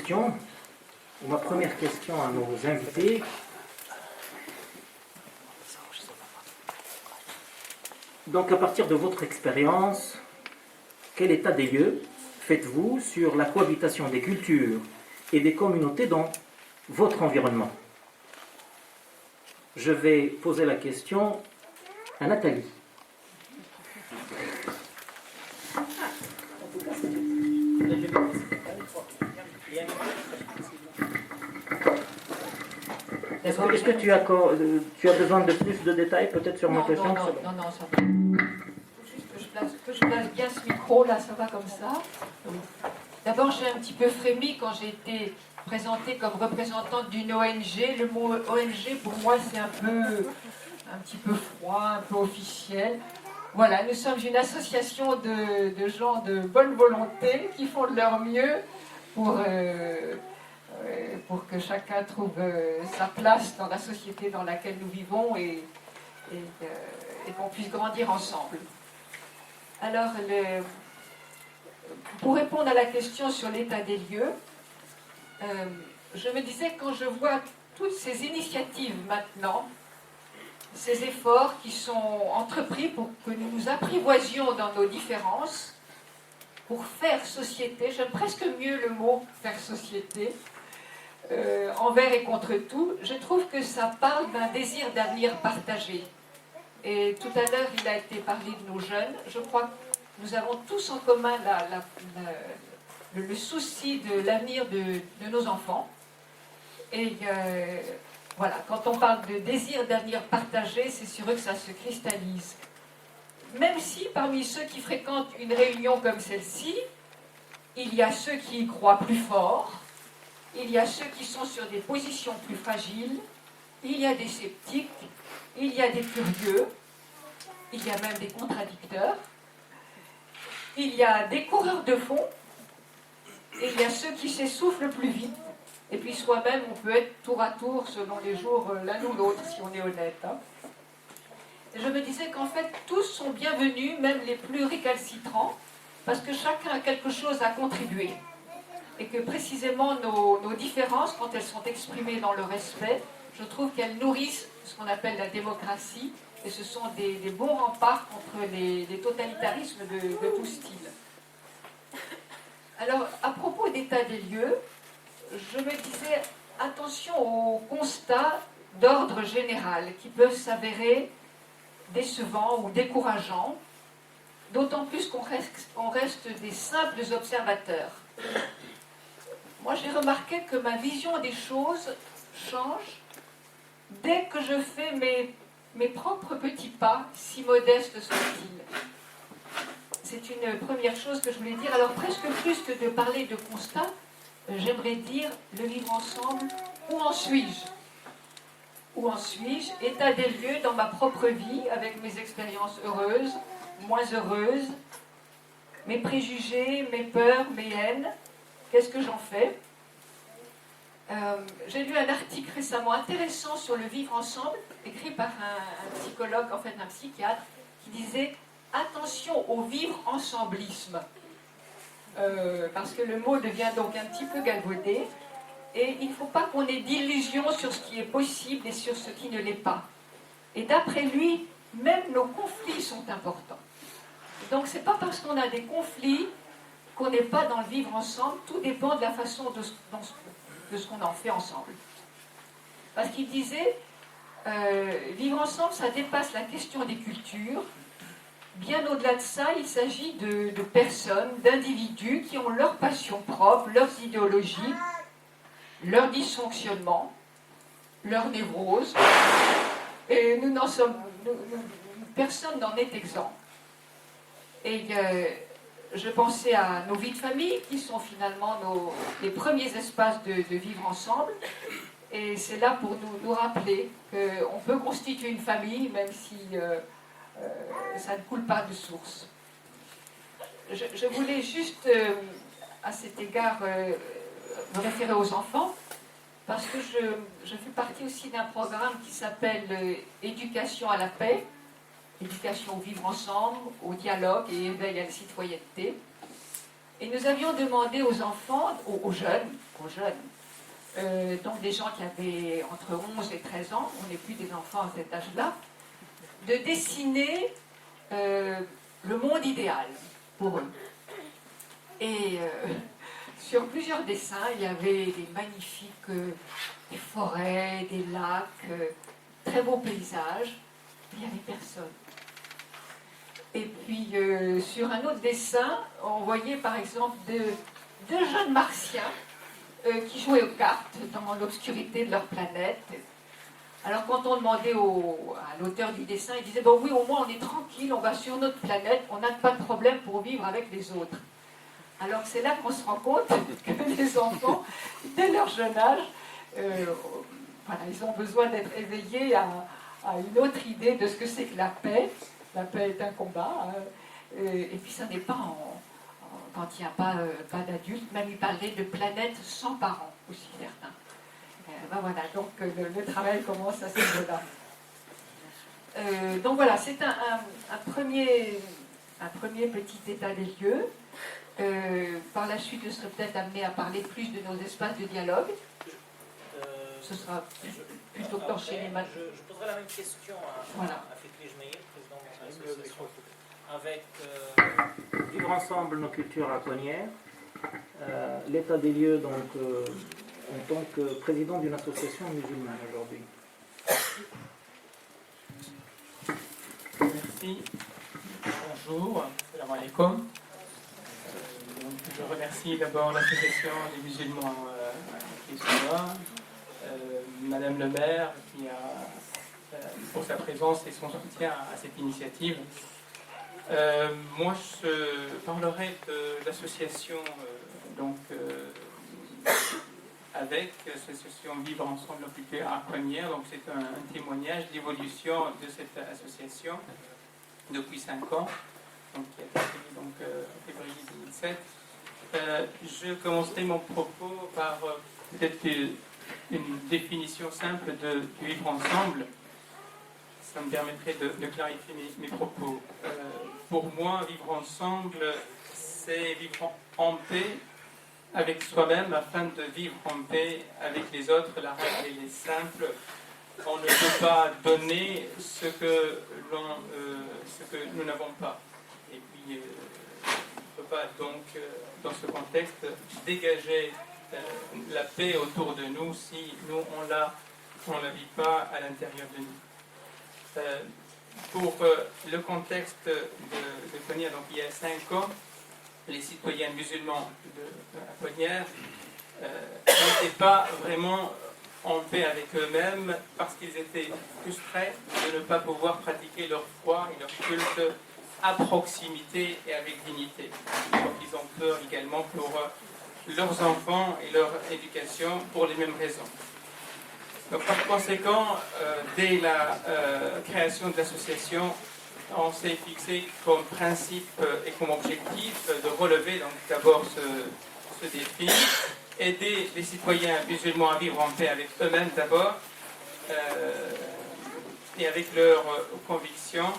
question, ou ma première question à nos invités. Donc, à partir de votre expérience, quel état des lieux faites-vous sur la cohabitation des cultures et des communautés dans votre environnement? Je vais poser la question à Nathalie. Est-ce que tu as besoin de plus de détails peut-être sur ma question? Non, ça va. Juste que je place bien ce micro, là, ça va comme ça. D'abord, j'ai un petit peu frémi quand j'ai été présentée comme représentante d'une ONG. Le mot ONG, pour moi, c'est un petit peu froid, un peu officiel. Voilà, nous sommes une association de gens de bonne volonté qui font de leur mieux pour que chacun trouve sa place dans la société dans laquelle nous vivons et qu'on puisse grandir ensemble. Alors, pour répondre à la question sur l'état des lieux, je me disais, quand je vois toutes ces initiatives maintenant, ces efforts qui sont entrepris pour que nous nous apprivoisions dans nos différences, pour faire société, j'aime presque mieux le mot faire société, envers et contre tout, je trouve que ça parle d'un désir d'avenir partagé. Et tout à l'heure, il a été parlé de nos jeunes. Je crois que nous avons tous en commun le souci de l'avenir de nos enfants. Et voilà, quand on parle de désir d'avenir partagé, c'est sur eux que ça se cristallise. Même si parmi ceux qui fréquentent une réunion comme celle-ci, il y a ceux qui y croient plus fort, il y a ceux qui sont sur des positions plus fragiles, il y a des sceptiques, il y a des curieux, il y a même des contradicteurs, il y a des coureurs de fond, et il y a ceux qui s'essoufflent plus vite. Et puis soi-même, on peut être tour à tour, selon les jours, l'un ou l'autre, si on est honnête. Hein. Et je me disais qu'en fait, tous sont bienvenus, même les plus récalcitrants, parce que chacun a quelque chose à contribuer. Et que précisément nos différences, quand elles sont exprimées dans le respect, je trouve qu'elles nourrissent ce qu'on appelle la démocratie, et ce sont des bons remparts contre les totalitarismes de tout style. Alors, à propos d'état des lieux, je me disais, attention aux constats d'ordre général qui peuvent s'avérer décevants ou décourageants, d'autant plus qu'on reste des simples observateurs. Moi, j'ai remarqué que ma vision des choses change dès que je fais mes propres petits pas, si modestes soient-ils. C'est une première chose que je voulais dire. Alors, presque plus que de parler de constat, j'aimerais dire le vivre ensemble. Où en suis-je? Où en suis-je? État des lieux dans ma propre vie, avec mes expériences heureuses, moins heureuses, mes préjugés, mes peurs, mes haines. Qu'est-ce que j'en fais? J'ai lu un article récemment intéressant sur le vivre ensemble, écrit par un psychologue, en fait un psychiatre, qui disait « Attention au vivre ensemblisme ». Parce que le mot devient donc un petit peu galvaudé, et il ne faut pas qu'on ait d'illusions sur ce qui est possible et sur ce qui ne l'est pas. Et d'après lui, même nos conflits sont importants. Donc c'est pas parce qu'on a des conflits qu'on n'est pas dans le vivre ensemble, tout dépend de la façon de ce qu'on en fait ensemble. Parce qu'il disait, vivre ensemble, ça dépasse la question des cultures. Bien au-delà de ça, il s'agit de personnes, d'individus qui ont leurs passions propres, leurs idéologies, leurs dysfonctionnements, leurs névroses. Et nous n'en sommes... personne n'en est exempt. Et je pensais à nos vies de famille, qui sont finalement les premiers espaces de vivre ensemble. Et c'est là pour nous rappeler qu'on peut constituer une famille, même si ça ne coule pas de source. Je voulais juste, à cet égard, me référer aux enfants, parce que je fais partie aussi d'un programme qui s'appelle Éducation à la paix, éducation au vivre ensemble, au dialogue et éveil à la citoyenneté. Et nous avions demandé aux enfants, aux jeunes, donc des gens qui avaient entre 11 et 13 ans, on n'est plus des enfants à cet âge-là, de dessiner le monde idéal pour eux. Et sur plusieurs dessins, il y avait des magnifiques des forêts, des lacs, très beaux paysages. Il n'y avait personne. Et puis sur un autre dessin, on voyait par exemple deux jeunes martiens qui jouaient aux cartes dans l'obscurité de leur planète. Alors quand on demandait à l'auteur du dessin, il disait bon oui, au moins on est tranquille, on va sur notre planète, on n'a pas de problème pour vivre avec les autres. Alors c'est là qu'on se rend compte que les enfants, dès leur jeune âge, voilà, ils ont besoin d'être éveillés à une autre idée de ce que c'est que la paix. La paix est un combat, et puis ça n'est pas quand il n'y a pas d'adultes. Même il parlait de planète sans parents, aussi certains. Ben voilà, donc le travail commence à ce niveau-là. Donc voilà, c'est un premier petit état des lieux. Par la suite, je serai peut-être amené à parler plus de nos espaces de dialogue. Ce sera plutôt que d'enchaîner maintenant. Je poserai la même question à Fikri Jmeïr, président de l'association, avec Vivre ensemble nos cultures icônières, l'état des lieux donc, en tant que président d'une association musulmane aujourd'hui. Merci. Bonjour. Salam alaikum. Je remercie d'abord l'association des musulmans qui sont là, Madame le maire pour sa présence et son soutien à cette initiative. Moi, je parlerai de l'association avec l'association Vivre ensemble culture icônière. Donc c'est un témoignage d'évolution de cette association depuis 5 ans, donc qui a été créée en février 2007. Je commencerai mon propos par peut-être une définition simple du vivre ensemble. Ça me permettrait de clarifier mes propos. Pour moi, vivre ensemble, c'est vivre en paix avec soi-même afin de vivre en paix avec les autres. La règle elle est simple. On ne peut pas donner ce que nous n'avons pas. Et puis, on ne peut pas donc, dans ce contexte, dégager la paix autour de nous si nous, on la vit pas à l'intérieur de nous. Pour le contexte de Cognères, donc il y a 5 ans, les citoyens musulmans de la Cognères n'étaient pas vraiment en paix avec eux-mêmes parce qu'ils étaient frustrés de ne pas pouvoir pratiquer leur foi et leur culte à proximité et avec dignité. Donc ils ont peur également pour leurs enfants et leur éducation pour les mêmes raisons. Donc par conséquent, dès la création de l'association, on s'est fixé comme principe et comme objectif de relever donc d'abord ce défi, aider les citoyens musulmans à vivre en paix avec eux-mêmes d'abord et avec leurs convictions.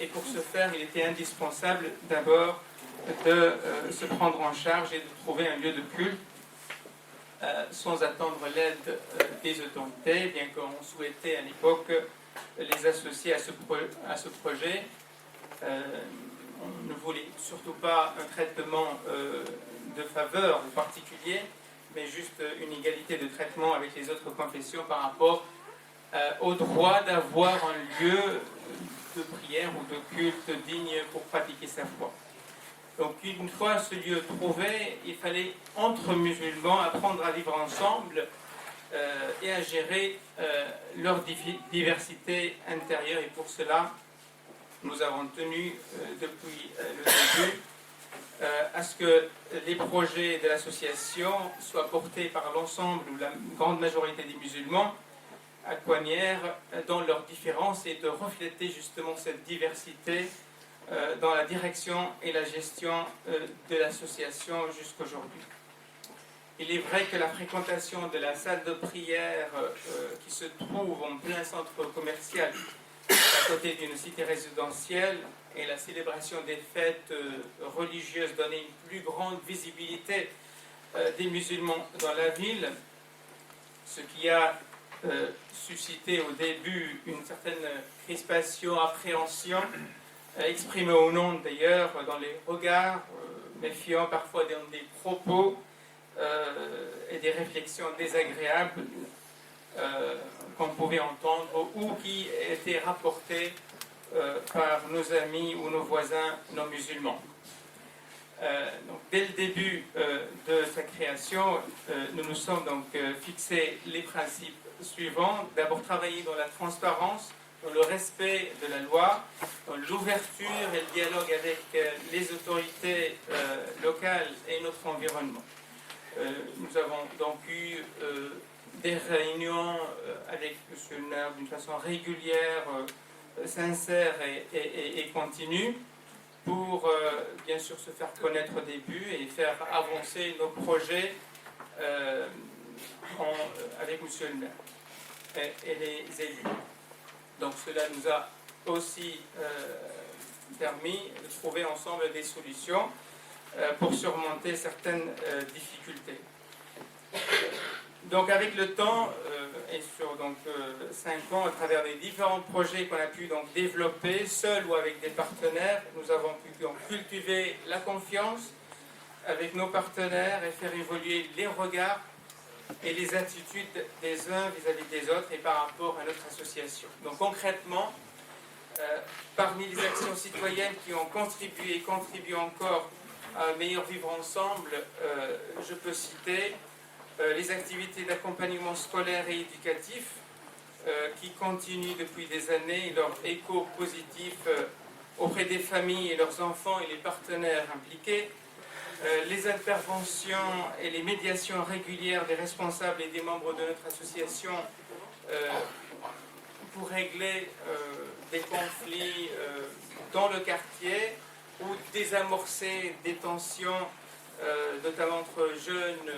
Et pour ce faire, il était indispensable d'abord de se prendre en charge et de trouver un lieu de culte sans attendre l'aide des autorités, bien qu'on souhaitait à l'époque les associer à ce projet. On ne voulait surtout pas un traitement de faveur particulier, mais juste une égalité de traitement avec les autres confessions par rapport au droit d'avoir un lieu de prière ou de culte digne pour pratiquer sa foi. Donc une fois ce lieu trouvé, il fallait entre musulmans apprendre à vivre ensemble et à gérer leur diversité intérieure. Et pour cela, nous avons tenu depuis le début à ce que les projets de l'association soient portés par l'ensemble ou la grande majorité des musulmans à Cognères dans leurs différences et de refléter justement cette diversité dans la direction et la gestion de l'association jusqu'aujourd'hui. Il est vrai que la fréquentation de la salle de prière qui se trouve en plein centre commercial à côté d'une cité résidentielle et la célébration des fêtes religieuses donnait une plus grande visibilité des musulmans dans la ville, ce qui a suscité au début une certaine crispation, appréhension, exprimée au nom d'ailleurs dans les regards méfiants, parfois dans des propos et des réflexions désagréables qu'on pouvait entendre ou qui étaient rapportées par nos amis ou nos voisins non musulmans. Donc, dès le début de sa création, nous nous sommes donc fixés les principes suivants. D'abord, travailler dans la transparence, dans le respect de la loi, dans l'ouverture et le dialogue avec les autorités locales et notre environnement. Nous avons donc eu des réunions avec M. le maire d'une façon régulière, sincère et continue, pour bien sûr se faire connaître au début et faire avancer nos projets avec M. le maire et les élus. Donc cela nous a aussi permis de trouver ensemble des solutions pour surmonter certaines difficultés. Donc avec le temps et sur 5 ans, à travers les différents projets qu'on a pu donc développer, seuls ou avec des partenaires, nous avons pu donc cultiver la confiance avec nos partenaires et faire évoluer les regards et les attitudes des uns vis-à-vis des autres et par rapport à notre association. Donc concrètement, parmi les actions citoyennes qui ont contribué et contribuent encore à un meilleur vivre ensemble, je peux citer les activités d'accompagnement scolaire et éducatif qui continuent depuis des années et leur écho positif auprès des familles et leurs enfants et les partenaires impliqués, les interventions et les médiations régulières des responsables et des membres de notre association pour régler des conflits dans le quartier ou désamorcer des tensions notamment entre jeunes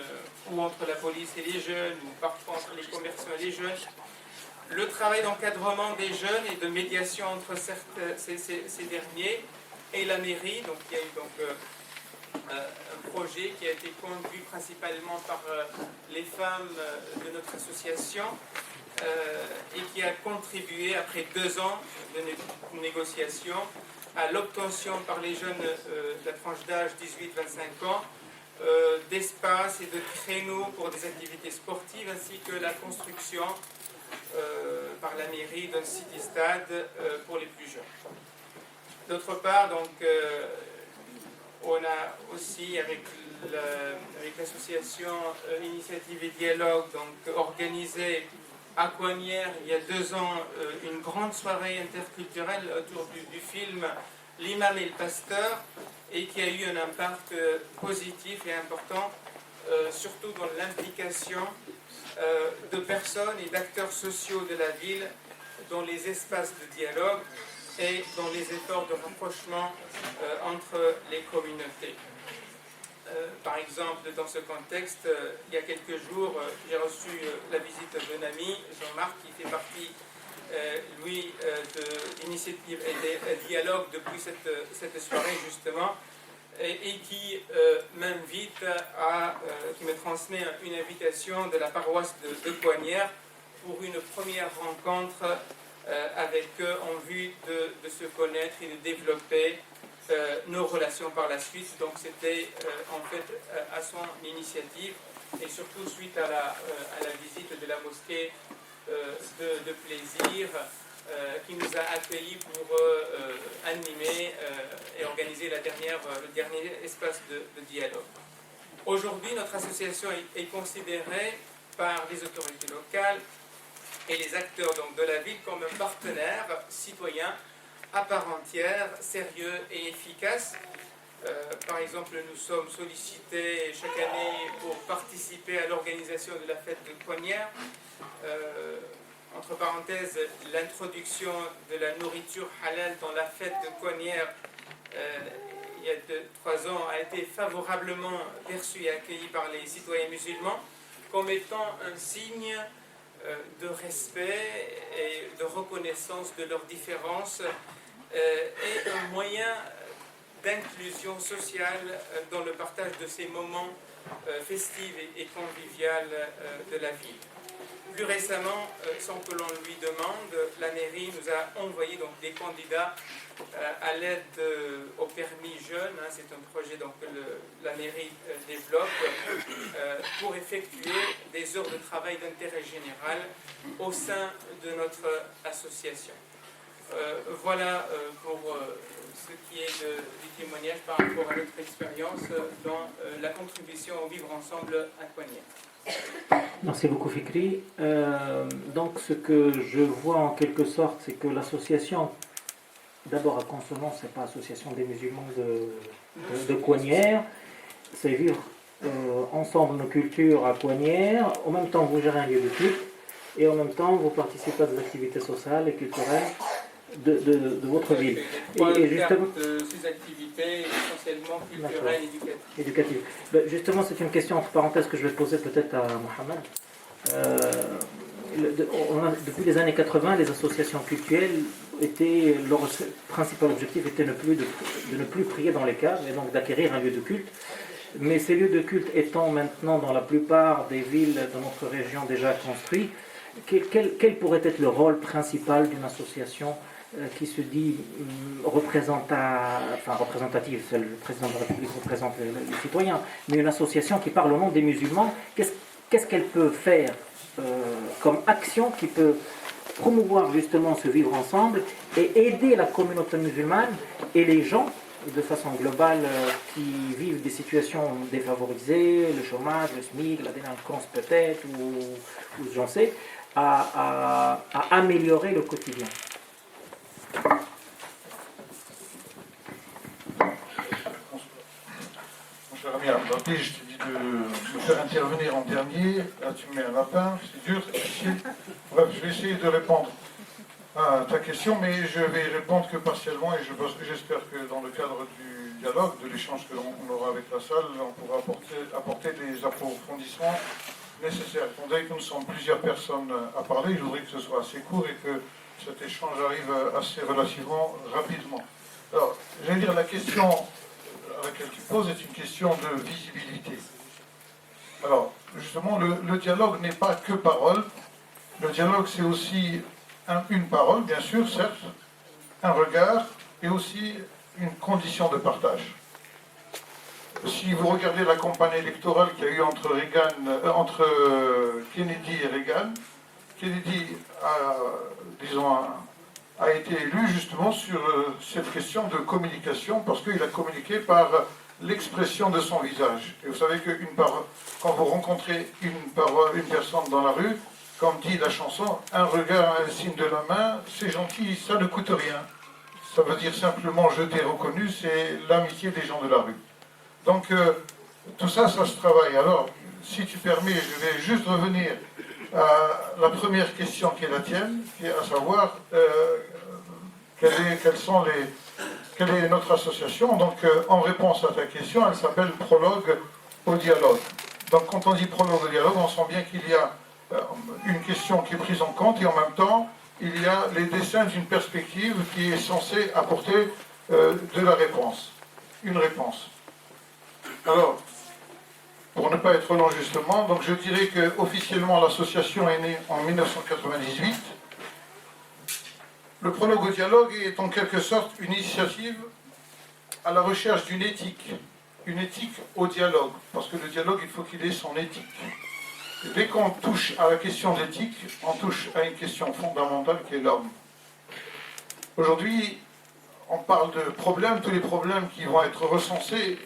ou entre la police et les jeunes, ou parfois entre les commerçants et les jeunes. Le travail d'encadrement des jeunes et de médiation entre ces derniers et la mairie. Donc il y a eu un projet qui a été conduit principalement par les femmes de notre association et qui a contribué, après 2 ans de négociations, à l'obtention par les jeunes de la tranche d'âge 18-25 ans d'espaces et de créneaux pour des activités sportives, ainsi que la construction par la mairie d'un city-stade pour les plus jeunes. D'autre part, donc, on a aussi, avec l'association Initiative et Dialogue, donc, organisé à Coignères, il y a 2 ans, une grande soirée interculturelle autour du film L'imam et le pasteur, et qui a eu un impact positif et important, surtout dans l'implication de personnes et d'acteurs sociaux de la ville dans les espaces de dialogue et dans les efforts de rapprochement entre les communautés. Par exemple, dans ce contexte, il y a quelques jours, j'ai reçu la visite d'un ami, Jean-Marc, qui fait partie, lui, de l'initiative et dialogue depuis cette soirée, justement, et qui m'invite qui me transmet une invitation de la paroisse de Coignères pour une première rencontre avec eux en vue de se connaître et de développer nos relations par la suite. Donc c'était en fait à son initiative et surtout suite à la visite de la mosquée de Plaisir qui nous a accueillis pour animer et organiser le dernier espace de dialogue. Aujourd'hui, notre association est considérée par les autorités locales et les acteurs donc, de la ville comme un partenaire citoyen à part entière, sérieux et efficace. Par exemple, nous sommes sollicités chaque année pour participer à l'organisation de la fête de Coignères. Entre parenthèses, l'introduction de la nourriture halal dans la fête de Coignères il y a 3 ans a été favorablement perçue et accueillie par les citoyens musulmans comme étant un signe de respect et de reconnaissance de leurs différences est un moyen d'inclusion sociale dans le partage de ces moments festifs et conviviaux de la ville. Plus récemment, sans que l'on lui demande, la mairie nous a envoyé donc, des candidats à l'aide au permis jeune. Hein, c'est un projet donc, que la mairie développe pour effectuer des heures de travail d'intérêt général au sein de notre association. Voilà pour ce qui est du témoignage par rapport à notre expérience dans la contribution au vivre ensemble à Coignières. Merci beaucoup Fikri. Donc ce que je vois en quelque sorte, c'est que l'association, d'abord à consonance, c'est pas l'association des musulmans de Coignières, c'est vivre ensemble nos cultures à Coignières, en même temps vous gérez un lieu de culte, et en même temps vous participez à des activités sociales et culturelles de votre ville. Et justement, ces activités essentiellement culturelles et éducatives. Ben, justement, c'est une question entre parenthèses que je vais poser peut-être à Mohamed. Depuis les années 80, les associations culturelles leur principal objectif était de ne plus prier dans les caves et donc d'acquérir un lieu de culte. Mais ces lieux de culte étant maintenant dans la plupart des villes de notre région déjà construits, quel pourrait être le rôle principal d'une association qui se dit représentative, le président de la République représente les citoyens, mais une association qui parle au nom des musulmans, qu'est-ce qu'elle peut faire comme action qui peut promouvoir justement ce vivre ensemble et aider la communauté musulmane et les gens de façon globale qui vivent des situations défavorisées, le chômage, le SMIC, la délinquance peut-être, ou j'en sais, à améliorer le quotidien. Mon cher ami Abdelkader, je t'ai dit de me faire intervenir en dernier. Là, tu me mets un lapin, c'est dur, c'est difficile. Bref, je vais essayer de répondre à ta question, mais je vais y répondre que partiellement et j'espère que dans le cadre du dialogue, de l'échange que l'on aura avec la salle, on pourra apporter des approfondissements nécessaires. Étant donné que nous sommes plusieurs personnes à parler, je voudrais que ce soit assez court et que cet échange arrive assez relativement rapidement. Alors, j'allais dire, la question à laquelle tu poses est une question de visibilité. Alors, justement, le dialogue n'est pas que parole. Le dialogue, c'est aussi une parole, bien sûr, certes, un regard, et aussi une condition de partage. Si vous regardez la campagne électorale qu'il y a eu entre Kennedy et Reagan, Kennedy a été élu justement sur cette question de communication parce qu'il a communiqué par l'expression de son visage. Et vous savez que quand vous rencontrez une personne dans la rue, comme dit la chanson, un regard, un signe de la main, c'est gentil, ça ne coûte rien. Ça veut dire simplement je t'ai reconnu, c'est l'amitié des gens de la rue. Donc tout ça, ça se travaille. Alors, si tu permets, je vais juste revenir à la première question qui est la tienne, qui est à savoir quelle est notre association. Donc, en réponse à ta question, elle s'appelle Prologue au dialogue. Donc, quand on dit prologue au dialogue, on sent bien qu'il y a une question qui est prise en compte et en même temps, il y a les dessins d'une perspective qui est censée apporter de la réponse, une réponse. Alors, pour ne pas être long justement, donc je dirais qu'officiellement l'association est née en 1998. Le prologue au dialogue est en quelque sorte une initiative à la recherche d'une éthique au dialogue, parce que le dialogue, il faut qu'il ait son éthique. Et dès qu'on touche à la question d'éthique, on touche à une question fondamentale qui est l'homme. Aujourd'hui, on parle de problèmes, tous les problèmes qui vont être recensés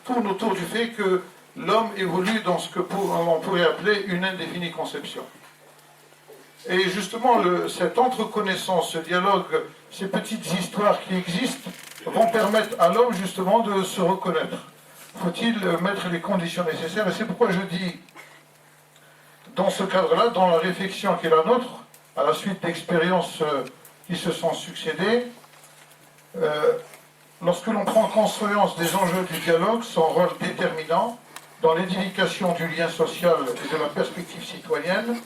tournent autour du fait que l'homme évolue dans ce que on pourrait appeler une indéfinie conception. Et justement, cette entreconnaissance, ce dialogue, ces petites histoires qui existent, vont permettre à l'homme justement de se reconnaître. Faut-il mettre les conditions nécessaires? Et c'est pourquoi je dis, dans ce cadre-là, dans la réflexion qui est la nôtre, à la suite d'expériences qui se sont succédées, lorsque l'on prend conscience des enjeux du dialogue, son rôle déterminant dans l'édification du lien social et de la perspective citoyenne,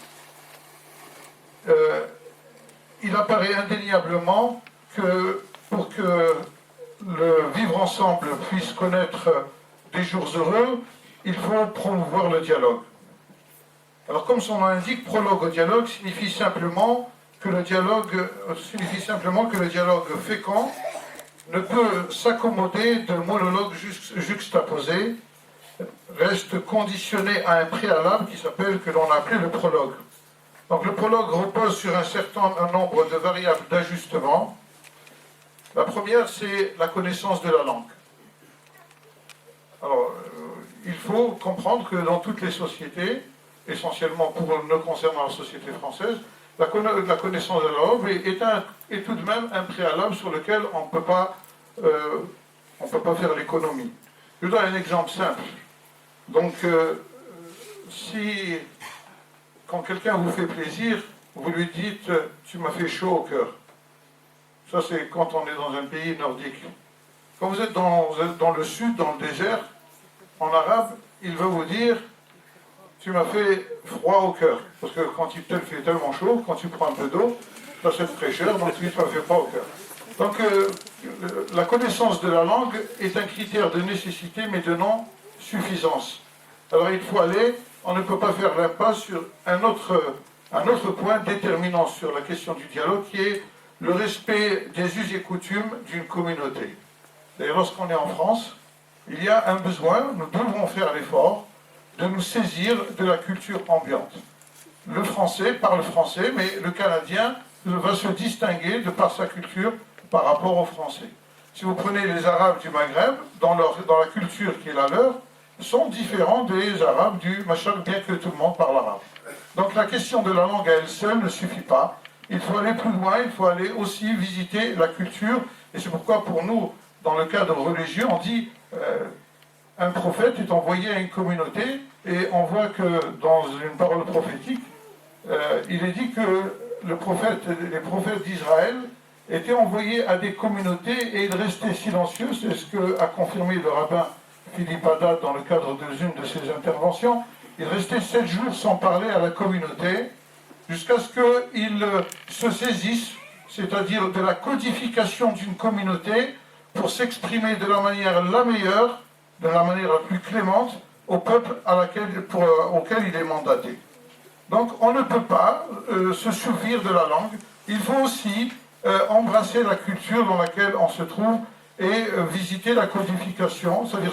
il apparaît indéniablement que pour que le vivre ensemble puisse connaître des jours heureux, il faut promouvoir le dialogue. Alors comme son nom l'indique, prologue au dialogue signifie simplement que le dialogue fécond ne peut s'accommoder de monologues juxtaposés, reste conditionné à un préalable que l'on a appelé le prologue. Donc le prologue repose sur un certain nombre de variables d'ajustement. La première, c'est la connaissance de la langue. Alors, il faut comprendre que dans toutes les sociétés, essentiellement pour ne concernant la société française, la connaissance de la langue est tout de même un préalable sur lequel on ne peut pas faire l'économie. Je vous donne un exemple simple. Donc, si, quand quelqu'un vous fait plaisir, vous lui dites « tu m'as fait chaud au cœur », ça c'est quand on est dans un pays nordique. Quand vous êtes dans le sud, dans le désert, en arabe, il va vous dire « tu m'as fait froid au cœur ». Parce que quand il te fait tellement chaud, quand tu prends un peu d'eau, tu as cette fraîcheur, donc tu m'as fait froid au cœur. Donc la connaissance de la langue est un critère de nécessité, mais de non-suffisance. Alors il faut aller, on ne peut pas faire l'impasse sur un autre point déterminant sur la question du dialogue, qui est le respect des us et coutumes d'une communauté. D'ailleurs, lorsqu'on est en France, il y a un besoin, nous devrons faire l'effort de nous saisir de la culture ambiante. Le français parle français, mais le canadien va se distinguer de par sa culture par rapport aux français. Si vous prenez les Arabes du Maghreb, dans la culture qui est la leur, sont différents des Arabes du Machar, bien que tout le monde parle arabe. Donc la question de la langue à elle seule ne suffit pas. Il faut aller plus loin, il faut aller aussi visiter la culture. Et c'est pourquoi pour nous, dans le cadre religieux, on dit un prophète est envoyé à une communauté, et on voit que dans une parole prophétique, il est dit que les prophètes d'Israël étaient envoyés à des communautés et ils restaient silencieux. C'est ce qu'a confirmé le rabbin Philippe Haddad dans le cadre d'une de ses interventions. Il restait 7 jours sans parler à la communauté jusqu'à ce qu'ils se saisissent, c'est-à-dire de la codification d'une communauté pour s'exprimer de la manière la meilleure, de la manière la plus clémente au peuple auquel il est mandaté. Donc on ne peut pas se suffire de la langue, il faut aussi embrasser la culture dans laquelle on se trouve et visiter la codification, c'est-à-dire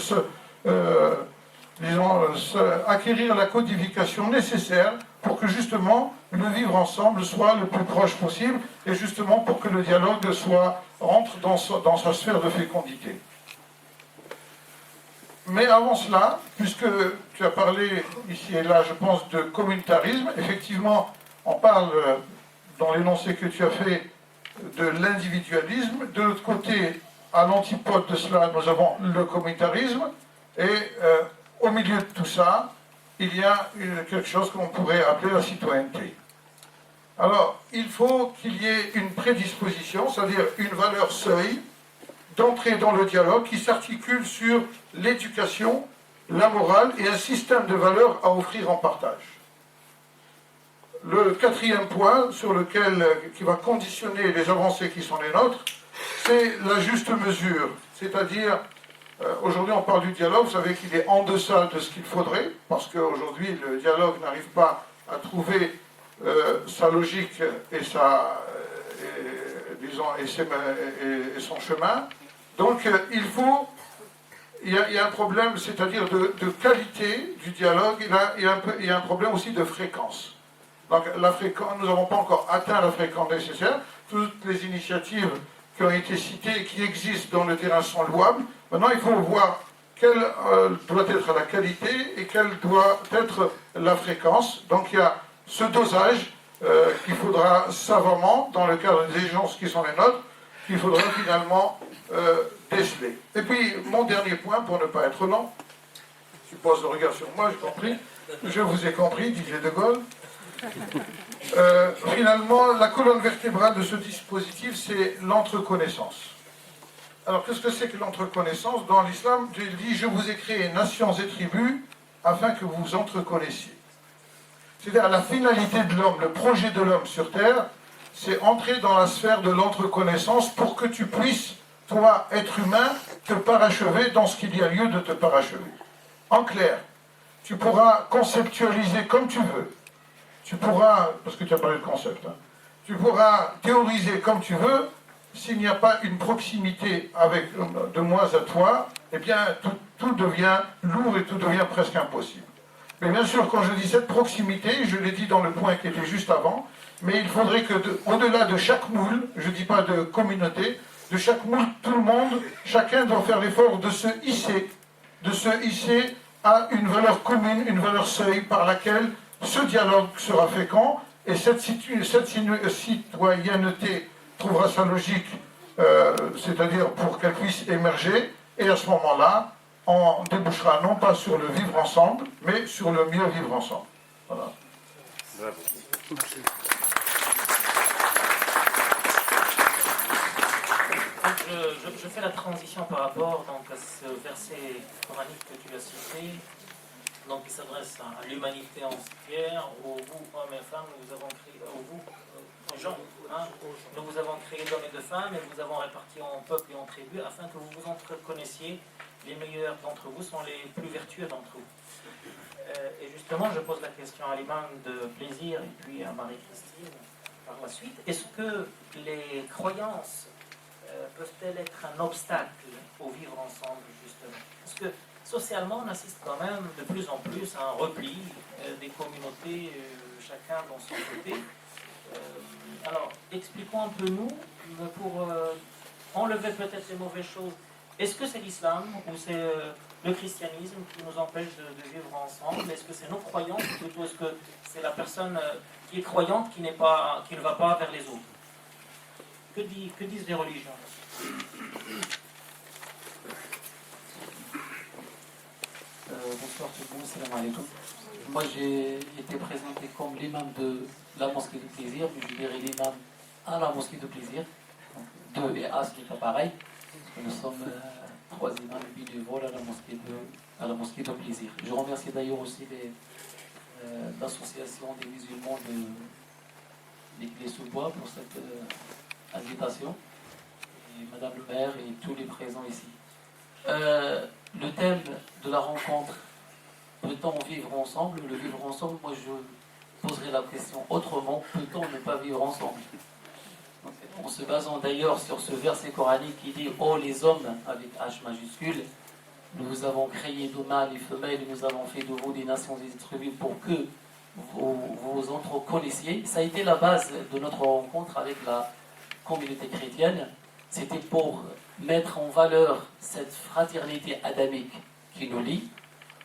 acquérir la codification nécessaire pour que justement le vivre ensemble soit le plus proche possible et justement pour que le dialogue rentre dans sa sphère de fécondité. Mais avant cela, puisque tu as parlé ici et là, je pense, de communautarisme, effectivement, on parle dans l'énoncé que tu as fait de l'individualisme. De l'autre côté, à l'antipode de cela, nous avons le communautarisme. Et au milieu de tout ça, il y a quelque chose qu'on pourrait appeler la citoyenneté. Alors, il faut qu'il y ait une prédisposition, c'est-à-dire une valeur seuil, d'entrer dans le dialogue qui s'articule sur l'éducation, la morale et un système de valeurs à offrir en partage. Le quatrième point qui va conditionner les avancées qui sont les nôtres, c'est la juste mesure. C'est-à-dire, aujourd'hui on parle du dialogue, vous savez qu'il est en deçà de ce qu'il faudrait, parce qu'aujourd'hui le dialogue n'arrive pas à trouver sa logique et son chemin. Donc il y a un problème, c'est-à-dire de qualité du dialogue, il y a un problème aussi de fréquence. Donc nous n'avons pas encore atteint la fréquence nécessaire. Toutes les initiatives qui ont été citées et qui existent dans le terrain sont louables. Maintenant, il faut voir quelle doit être la qualité et quelle doit être la fréquence. Donc il y a ce dosage qu'il faudra savamment, dans le cadre des exigences qui sont les nôtres, qu'il faudra finalement déceler. Et puis, mon dernier point, pour ne pas être long, tu poses le regard sur moi, j'ai compris, je vous ai compris, disait De Gaulle. Finalement, la colonne vertébrale de ce dispositif, c'est l'entreconnaissance. Alors, qu'est-ce que c'est que l'entreconnaissance? Dans l'islam, il dit « Je vous ai créé nations et tribus afin que vous vous entreconnaissiez ». C'est-à-dire, la finalité de l'homme, le projet de l'homme sur Terre, c'est entrer dans la sphère de l'entreconnaissance pour que tu puisses, toi, être humain, te parachever dans ce qu'il y a lieu de te parachever. En clair, tu pourras conceptualiser comme tu veux. Tu pourras, parce que tu as parlé de concept, hein, tu pourras théoriser comme tu veux. S'il n'y a pas une proximité de moi à toi, eh bien, tout devient lourd et tout devient presque impossible. Mais bien sûr, quand je dis cette proximité, je l'ai dit dans le point qui était juste avant, mais il faudrait que, au-delà de chaque moule, je ne dis pas de communauté, de chaque moule, tout le monde, chacun doit faire l'effort de se hisser à une valeur commune, une valeur seuil par laquelle ce dialogue sera fécond et cette citoyenneté trouvera sa logique, c'est-à-dire pour qu'elle puisse émerger, et à ce moment-là, on débouchera non pas sur le vivre ensemble, mais sur le mieux vivre ensemble. Voilà. Bravo. Je fais la transition par rapport donc, à ce verset coranique que tu as cité, donc qui s'adresse à l'humanité entière, où vous, hommes et femmes, nous avons créé, aux gens, hein, nous vous avons créé d'hommes et de femmes, et vous avons répartis en peuples et en tribus, afin que vous vous connaissiez. Les meilleurs d'entre vous sont les plus vertueux d'entre vous. Et justement, je pose la question à l'imam de Plaisir et puis à Marie-Christine par la suite. Est-ce que les croyances peuvent-elles être un obstacle au vivre ensemble, justement? Parce que socialement, on assiste quand même de plus en plus à un repli des communautés, chacun dans son côté. Alors, expliquons un peu nous, pour enlever peut-être les mauvaises choses. Est-ce que c'est l'islam ou c'est le christianisme qui nous empêche de vivre ensemble? Est-ce que c'est nos croyances ou plutôt est-ce que c'est la personne qui est croyante qui ne va pas vers les autres? Que disent les religions? Bonsoir tout le monde, salam alaikum. Moi j'ai été présenté comme l'imam de la mosquée de Plaisir, mais je dirais l'imam à la mosquée de Plaisir. Donc, 2 et A, ce n'est pas pareil. Nous sommes 3 imams bénévoles à la mosquée de Plaisir. Je remercie d'ailleurs aussi l'association des musulmans de l'Église-sous-Bois pour cette invitation, et Madame le maire et tous les présents ici. Le thème de la rencontre, peut-on vivre ensemble? Le vivre ensemble, moi je poserai la question autrement, peut-on ne pas vivre ensemble? En se basant d'ailleurs sur ce verset coranique qui dit « Oh les hommes » avec H majuscule, nous vous avons créé de mâles et femelles, nous avons fait de vous des nations et des tribus pour que vous vous entreconnaissiez. Ça a été la base de notre rencontre avec la communauté chrétienne. C'était pour mettre en valeur cette fraternité adamique qui nous lie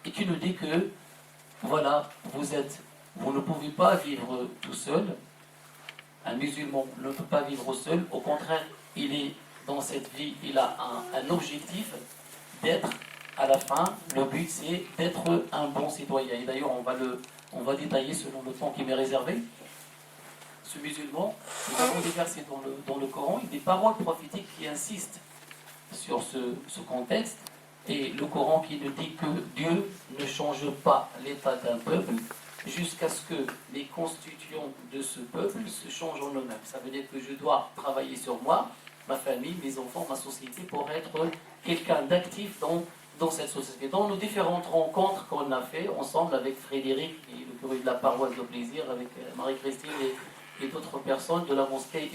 et qui nous dit que voilà, vous ne pouvez pas vivre tout seul. Un musulman ne peut pas vivre seul. Au contraire, il est dans cette vie, il a un objectif d'être à la fin. Le but, c'est d'être un bon citoyen. Et d'ailleurs, on va détailler selon le temps qui m'est réservé. Ce musulman, nous avons des versets dans le Coran et des paroles prophétiques qui insistent sur ce contexte. Et le Coran qui nous dit que Dieu ne change pas l'état d'un peuple jusqu'à ce que les constituants de ce peuple se changent en eux-mêmes. Ça veut dire que je dois travailler sur moi, ma famille, mes enfants, ma société, pour être quelqu'un d'actif dans cette société. Dans nos différentes rencontres qu'on a fait ensemble avec Frédéric, et le curé de la paroisse de Plaisir, avec Marie-Christine et d'autres personnes de la mosquée,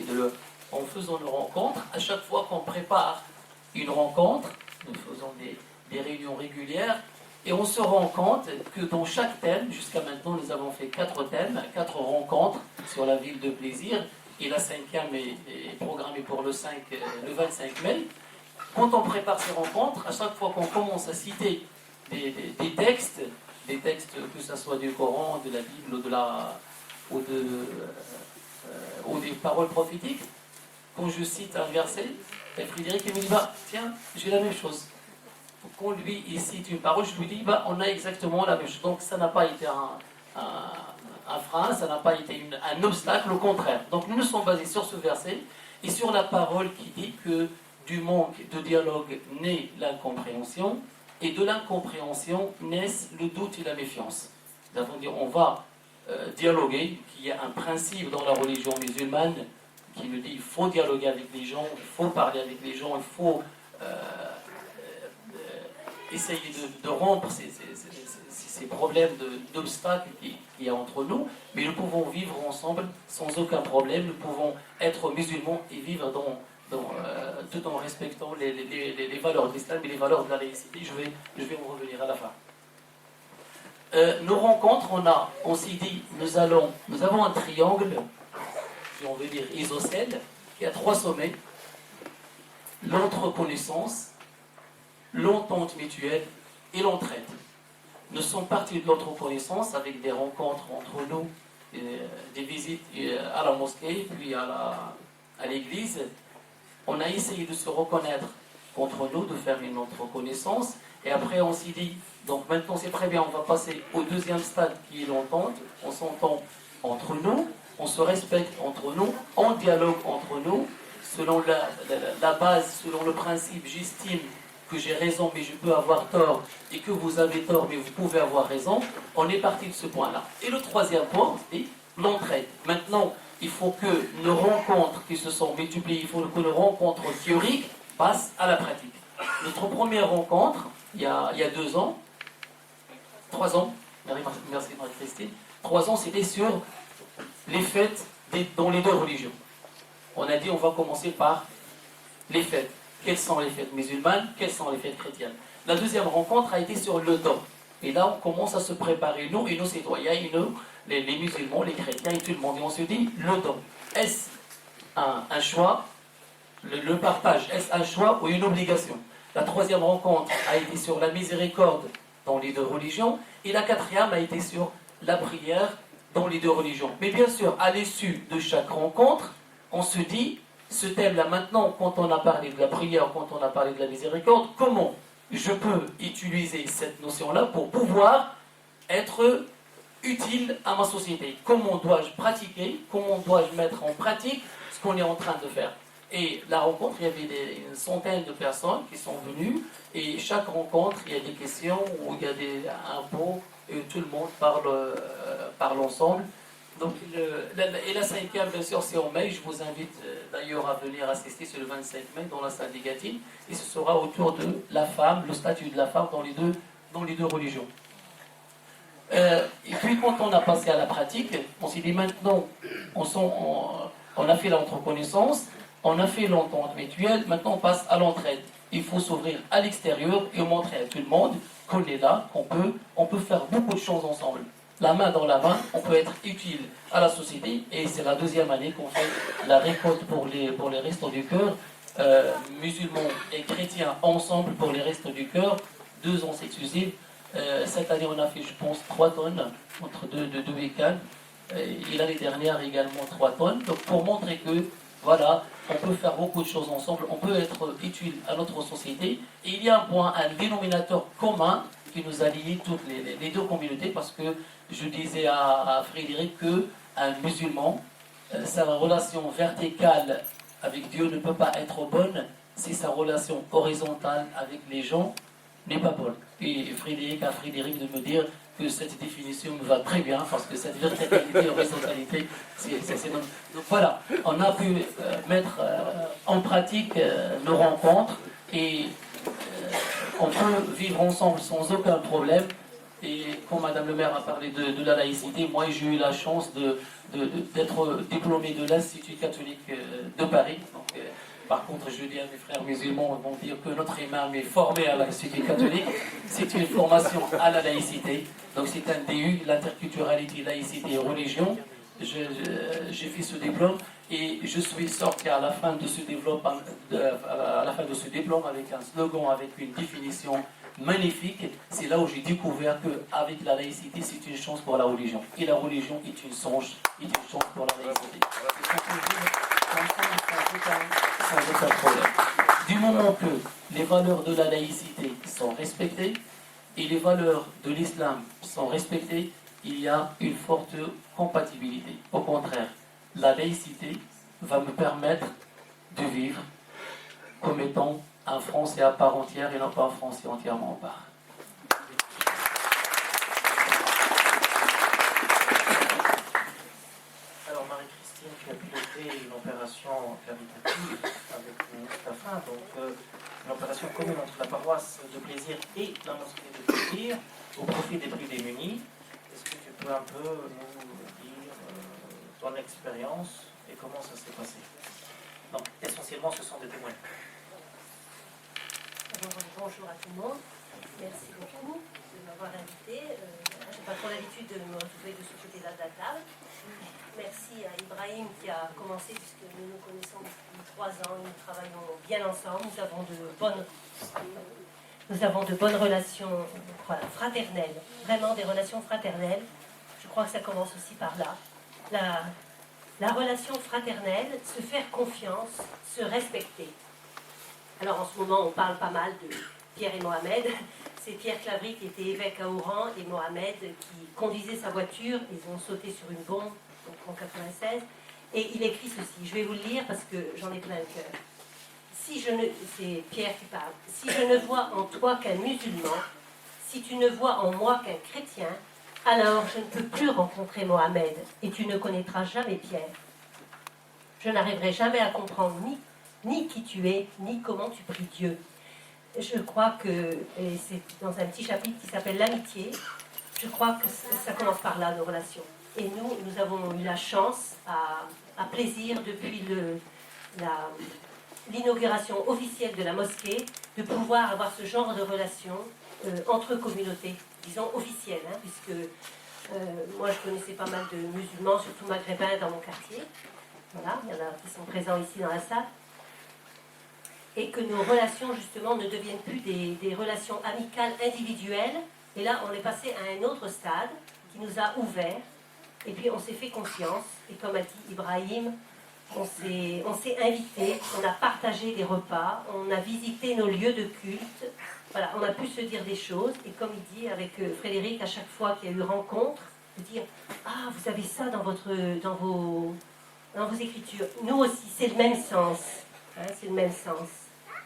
en faisant nos rencontres, à chaque fois qu'on prépare une rencontre, nous faisons des réunions régulières, et on se rend compte que dans chaque thème, jusqu'à maintenant nous avons fait 4 thèmes, 4 rencontres sur la ville de Plaisir, et la 5e est programmée pour le 25 mai. Quand on prépare ces rencontres, à chaque fois qu'on commence à citer des textes, que ce soit du Coran, de la Bible ou des paroles prophétiques, quand je cite un verset, Frédéric il me dit tiens, j'ai la même chose. Quand lui il cite une parole, je lui dis on a exactement la même chose. Donc ça n'a pas été un frein, ça n'a pas été un obstacle, au contraire. Donc nous nous sommes basés sur ce verset et sur la parole qui dit que du manque de dialogue naît l'incompréhension et de l'incompréhension naissent le doute et la méfiance. Nous avons dit on va dialoguer, qu'il y a un principe dans la religion musulmane qui nous dit qu'il faut dialoguer avec les gens, il faut parler avec les gens, il faut essayer de rompre ces problèmes d'obstacles qu'il y a entre nous, mais nous pouvons vivre ensemble sans aucun problème, nous pouvons être musulmans et vivre tout en respectant les valeurs de l'islam et les valeurs de la laïcité. Je vais en revenir à la fin. Nos rencontres, on s'est dit, nous avons un triangle, si on veut dire isocèle, qui a 3 sommets: l'entre-connaissance, l'entente mutuelle et l'entraide. Nous sommes partis de l'entre-connaissance avec des rencontres entre nous, des visites à la mosquée, puis à l'église. On a essayé de se reconnaître entre nous, de faire une entre-connaissance, et après on s'est dit, donc maintenant c'est très bien, on va passer au deuxième stade qui est l'entente. On s'entend entre nous, on se respecte entre nous, on dialogue entre nous, selon la base, selon le principe, j'estime que j'ai raison mais je peux avoir tort, et que vous avez tort mais vous pouvez avoir raison. On est parti de ce point-là. Et le troisième point, c'est l'entraide. Maintenant, il faut que nos rencontres qui se sont multipliées, il faut que nos rencontres théoriques passent à la pratique. Notre première rencontre, il y a 2 ans, 3 ans, merci Marie-Christine, 3 ans, c'était sur les fêtes dans les 2 religions. On a dit on va commencer par les fêtes. Quelles sont les fêtes musulmanes, quelles sont les fêtes chrétiennes. La deuxième rencontre a été sur le temps. Et là, on commence à se préparer, nous et nos citoyens, et nous, les musulmans, les chrétiens et tout le monde. Et on se dit, le don, est-ce un choix? Le partage, est-ce un choix ou une obligation? La troisième rencontre a été sur la miséricorde dans les 2 religions. Et la quatrième a été sur la prière dans les 2 religions. Mais bien sûr, à l'issue de chaque rencontre, on se dit, ce thème-là, maintenant, quand on a parlé de la prière, quand on a parlé de la miséricorde, comment je peux utiliser cette notion-là pour pouvoir être utile à ma société? Comment dois-je pratiquer? Comment dois-je mettre en pratique ce qu'on est en train de faire? Et la rencontre, il y avait une centaine de personnes qui sont venues, et chaque rencontre, il y a des questions où il y a un pot, et tout le monde parle ensemble. Donc, et la 5e, bien sûr, c'est en mai. Je vous invite d'ailleurs à venir assister sur le 25 mai dans la salle des Gatines. Et ce sera autour de la femme, le statut de la femme dans les deux religions. Et puis, quand on a passé à la pratique, on s'est dit maintenant, on a fait l'entre-connaissance, on a fait l'entente mutuelle, maintenant on passe à l'entraide. Il faut s'ouvrir à l'extérieur et montrer à tout le monde qu'on est là, qu'on peut faire beaucoup de choses ensemble. La main dans la main, on peut être utile à la société, et c'est la 2e année qu'on fait la récolte pour les Restos du Cœur, musulmans et chrétiens ensemble pour les Restos du Cœur, 2 ans successifs. Cette année, on a fait, je pense, 3 tonnes, entre 2 week-ends, et l'année dernière également 3 tonnes. Donc pour montrer que, voilà, on peut faire beaucoup de choses ensemble, on peut être utile à notre société, et il y a un dénominateur commun qui nous a liés toutes les 2 communautés, parce que je disais à Frédéric qu'un musulman, sa relation verticale avec Dieu ne peut pas être bonne si sa relation horizontale avec les gens n'est pas bonne. Et Frédéric de me dire que cette définition me va très bien, parce que cette verticalité et horizontalité, c'est donc voilà, on a pu mettre en pratique nos rencontres, et on peut vivre ensemble sans aucun problème. Et quand Madame le maire a parlé de la laïcité, moi j'ai eu la chance d'être diplômé de l'Institut catholique de Paris. Donc, par contre, je dis à mes frères musulmans, ils vont dire que notre imam est formé à l'Institut catholique. C'est une formation à la laïcité. Donc c'est un DU, l'interculturalité, laïcité et religion. J'ai fait ce diplôme, et je suis sorti à la fin de ce diplôme, avec un slogan, avec une définition magnifique. C'est là où j'ai découvert qu'avec la laïcité, c'est une chance pour la religion. Et la religion est une chance pour la laïcité. Sans aucun problème. Du moment que les valeurs de la laïcité sont respectées et les valeurs de l'islam sont respectées, il y a une forte compatibilité. Au contraire, la laïcité va me permettre de vivre comme étant un Français à part entière, et non pas un Français entièrement à part. Alors Marie-Christine, tu as piloté une opération caritative avec Mustapha, donc l'opération commune entre la paroisse de plaisir et la mosquée de plaisir au profit des plus démunis. Est-ce que tu peux un peu nous dire ton expérience et comment ça s'est passé? Donc essentiellement ce sont des témoins. Alors, bonjour à tout le monde, merci beaucoup de m'avoir invité. Je n'ai pas trop l'habitude de me retrouver de ce côté-là de la table. Merci à Ibrahim qui a commencé, puisque nous nous connaissons depuis 3 ans, nous travaillons bien ensemble, nous avons de bonnes relations fraternelles, vraiment des relations fraternelles. Je crois que ça commence aussi par là. La relation fraternelle, se faire confiance, se respecter. Alors en ce moment, on parle pas mal de Pierre et Mohamed. C'est Pierre Clavry qui était évêque à Oran et Mohamed qui conduisait sa voiture. Ils ont sauté sur une bombe donc en 96. Et il écrit ceci. Je vais vous le lire parce que j'en ai plein le cœur. C'est Pierre qui parle. Si je ne vois en toi qu'un musulman, si tu ne vois en moi qu'un chrétien, alors je ne peux plus rencontrer Mohamed et tu ne connaîtras jamais Pierre. Je n'arriverai jamais à comprendre ni qui tu es, ni comment tu pries Dieu. Je crois que, et c'est dans un petit chapitre qui s'appelle l'amitié, je crois que ça commence par là, nos relations. Et nous avons eu la chance, à plaisir, depuis l'inauguration officielle de la mosquée, de pouvoir avoir ce genre de relations entre communautés, disons officielles, hein, puisque moi je connaissais pas mal de musulmans, surtout maghrébins dans mon quartier. Voilà, il y en a qui sont présents ici dans la salle. Et que nos relations, justement, ne deviennent plus des relations amicales individuelles. Et là, on est passé à un autre stade qui nous a ouverts. Et puis, on s'est fait confiance. Et comme a dit Ibrahim, on s'est invités, on a partagé des repas, on a visité nos lieux de culte. Voilà, on a pu se dire des choses. Et comme il dit avec Frédéric, à chaque fois qu'il y a eu rencontre, de dire « Ah, vous avez ça dans vos écritures. » Nous aussi, c'est le même sens. Hein, c'est le même sens.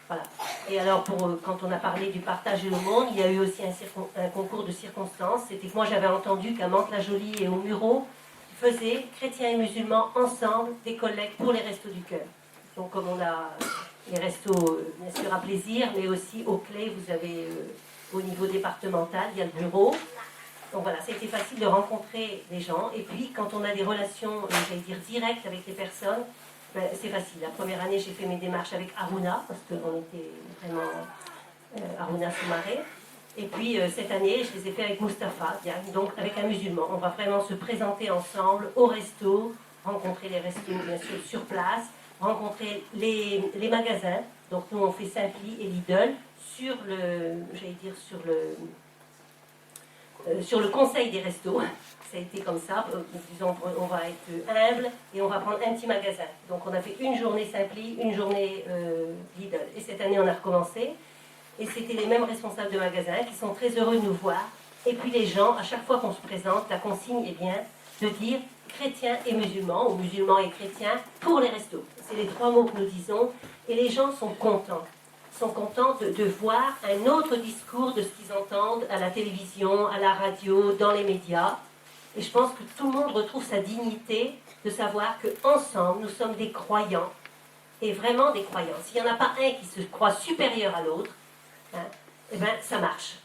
Voilà. Et alors, quand on a parlé du partage et l'aumône, il y a eu aussi un concours de circonstances. C'était que moi, j'avais entendu qu'à Mantes-la-Jolie et au Mureau, ils faisaient, chrétiens et musulmans, ensemble, des collectes pour les restos du cœur. Donc, comme on a les restos, bien sûr, à plaisir, mais aussi au Clé, vous avez, au niveau départemental, il y a le bureau. Donc voilà, ça a été facile de rencontrer des gens. Et puis, quand on a des relations, j'allais dire, directes avec les personnes, ben, c'est facile. La première année, j'ai fait mes démarches avec Aruna, parce qu'on était vraiment Aruna Soumaré. Et puis, cette année, je les ai fait avec Mustapha, donc avec un musulman. On va vraiment se présenter ensemble au resto, rencontrer les restos, bien sûr, sur place, rencontrer les magasins. Donc, nous, on fait Simpli et Lidl sur le conseil des restos. Ça a été comme ça, disons, on va être humble et on va prendre un petit magasin. Donc on a fait une journée Simpli, une journée Lidl. Et cette année on a recommencé. Et c'était les mêmes responsables de magasins qui sont très heureux de nous voir. Et puis les gens, à chaque fois qu'on se présente, la consigne est bien de dire chrétiens et musulmans, ou musulmans et chrétiens, pour les restos. C'est les 3 mots que nous disons. Et les gens sont contents. Sont contents de voir un autre discours de ce qu'ils entendent à la télévision, à la radio, dans les médias. Et je pense que tout le monde retrouve sa dignité de savoir qu'ensemble, nous sommes des croyants, et vraiment des croyants. S'il n'y en a pas un qui se croit supérieur à l'autre, hein, eh ben, ça marche.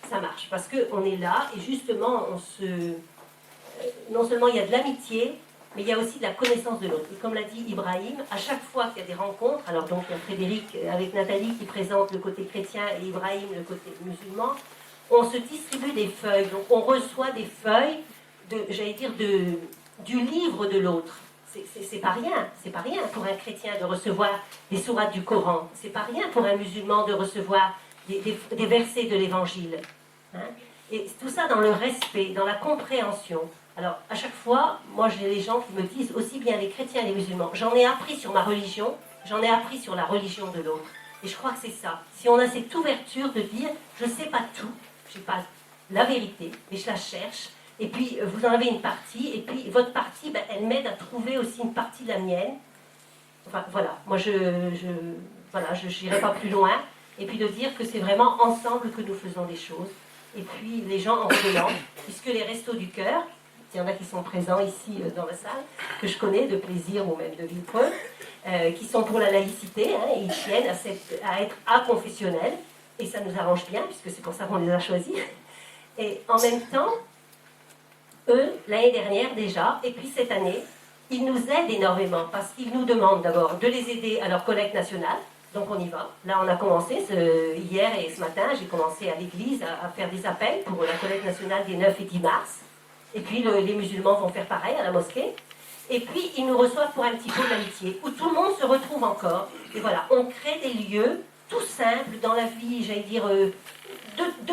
Ça marche, parce qu'on est là, et justement, non seulement il y a de l'amitié, mais il y a aussi de la connaissance de l'autre. Et comme l'a dit Ibrahim, à chaque fois qu'il y a des rencontres, alors donc il y a Frédéric avec Nathalie qui présente le côté chrétien et Ibrahim le côté musulman, on se distribue des feuilles. Donc on reçoit des feuilles du livre de l'autre. C'est pas rien pour un chrétien de recevoir des sourates du Coran. C'est pas rien pour un musulman de recevoir des versets de l'Évangile. Hein? Et tout ça dans le respect, dans la compréhension. Alors, à chaque fois, moi j'ai des gens qui me disent, aussi bien les chrétiens et les musulmans, j'en ai appris sur ma religion, j'en ai appris sur la religion de l'autre. Et je crois que c'est ça. Si on a cette ouverture de dire, je ne sais pas tout, je n'ai pas la vérité, mais je la cherche, et puis vous en avez une partie, et puis votre partie, ben, elle m'aide à trouver aussi une partie de la mienne. Enfin, voilà, moi je n'irai pas plus loin, et puis de dire que c'est vraiment ensemble que nous faisons des choses. Et puis les gens en revenant, puisque les restos du cœur, il y en a qui sont présents ici dans la salle, que je connais de plaisir ou même de Villepreux, qui sont pour la laïcité, hein, et ils tiennent à être aconfessionnels, et ça nous arrange bien, puisque c'est pour ça qu'on les a choisis. Et en même temps, eux, l'année dernière déjà, et puis cette année, ils nous aident énormément, parce qu'ils nous demandent d'abord de les aider à leur collecte nationale, donc on y va. Là, on a commencé, hier et ce matin, j'ai commencé à l'église à faire des appels pour la collecte nationale des 9 et 10 mars, et puis les musulmans vont faire pareil à la mosquée. Et puis, ils nous reçoivent pour un petit pot d'amitié, où tout le monde se retrouve encore. Et voilà, on crée des lieux tout simples dans la vie, j'allais dire, de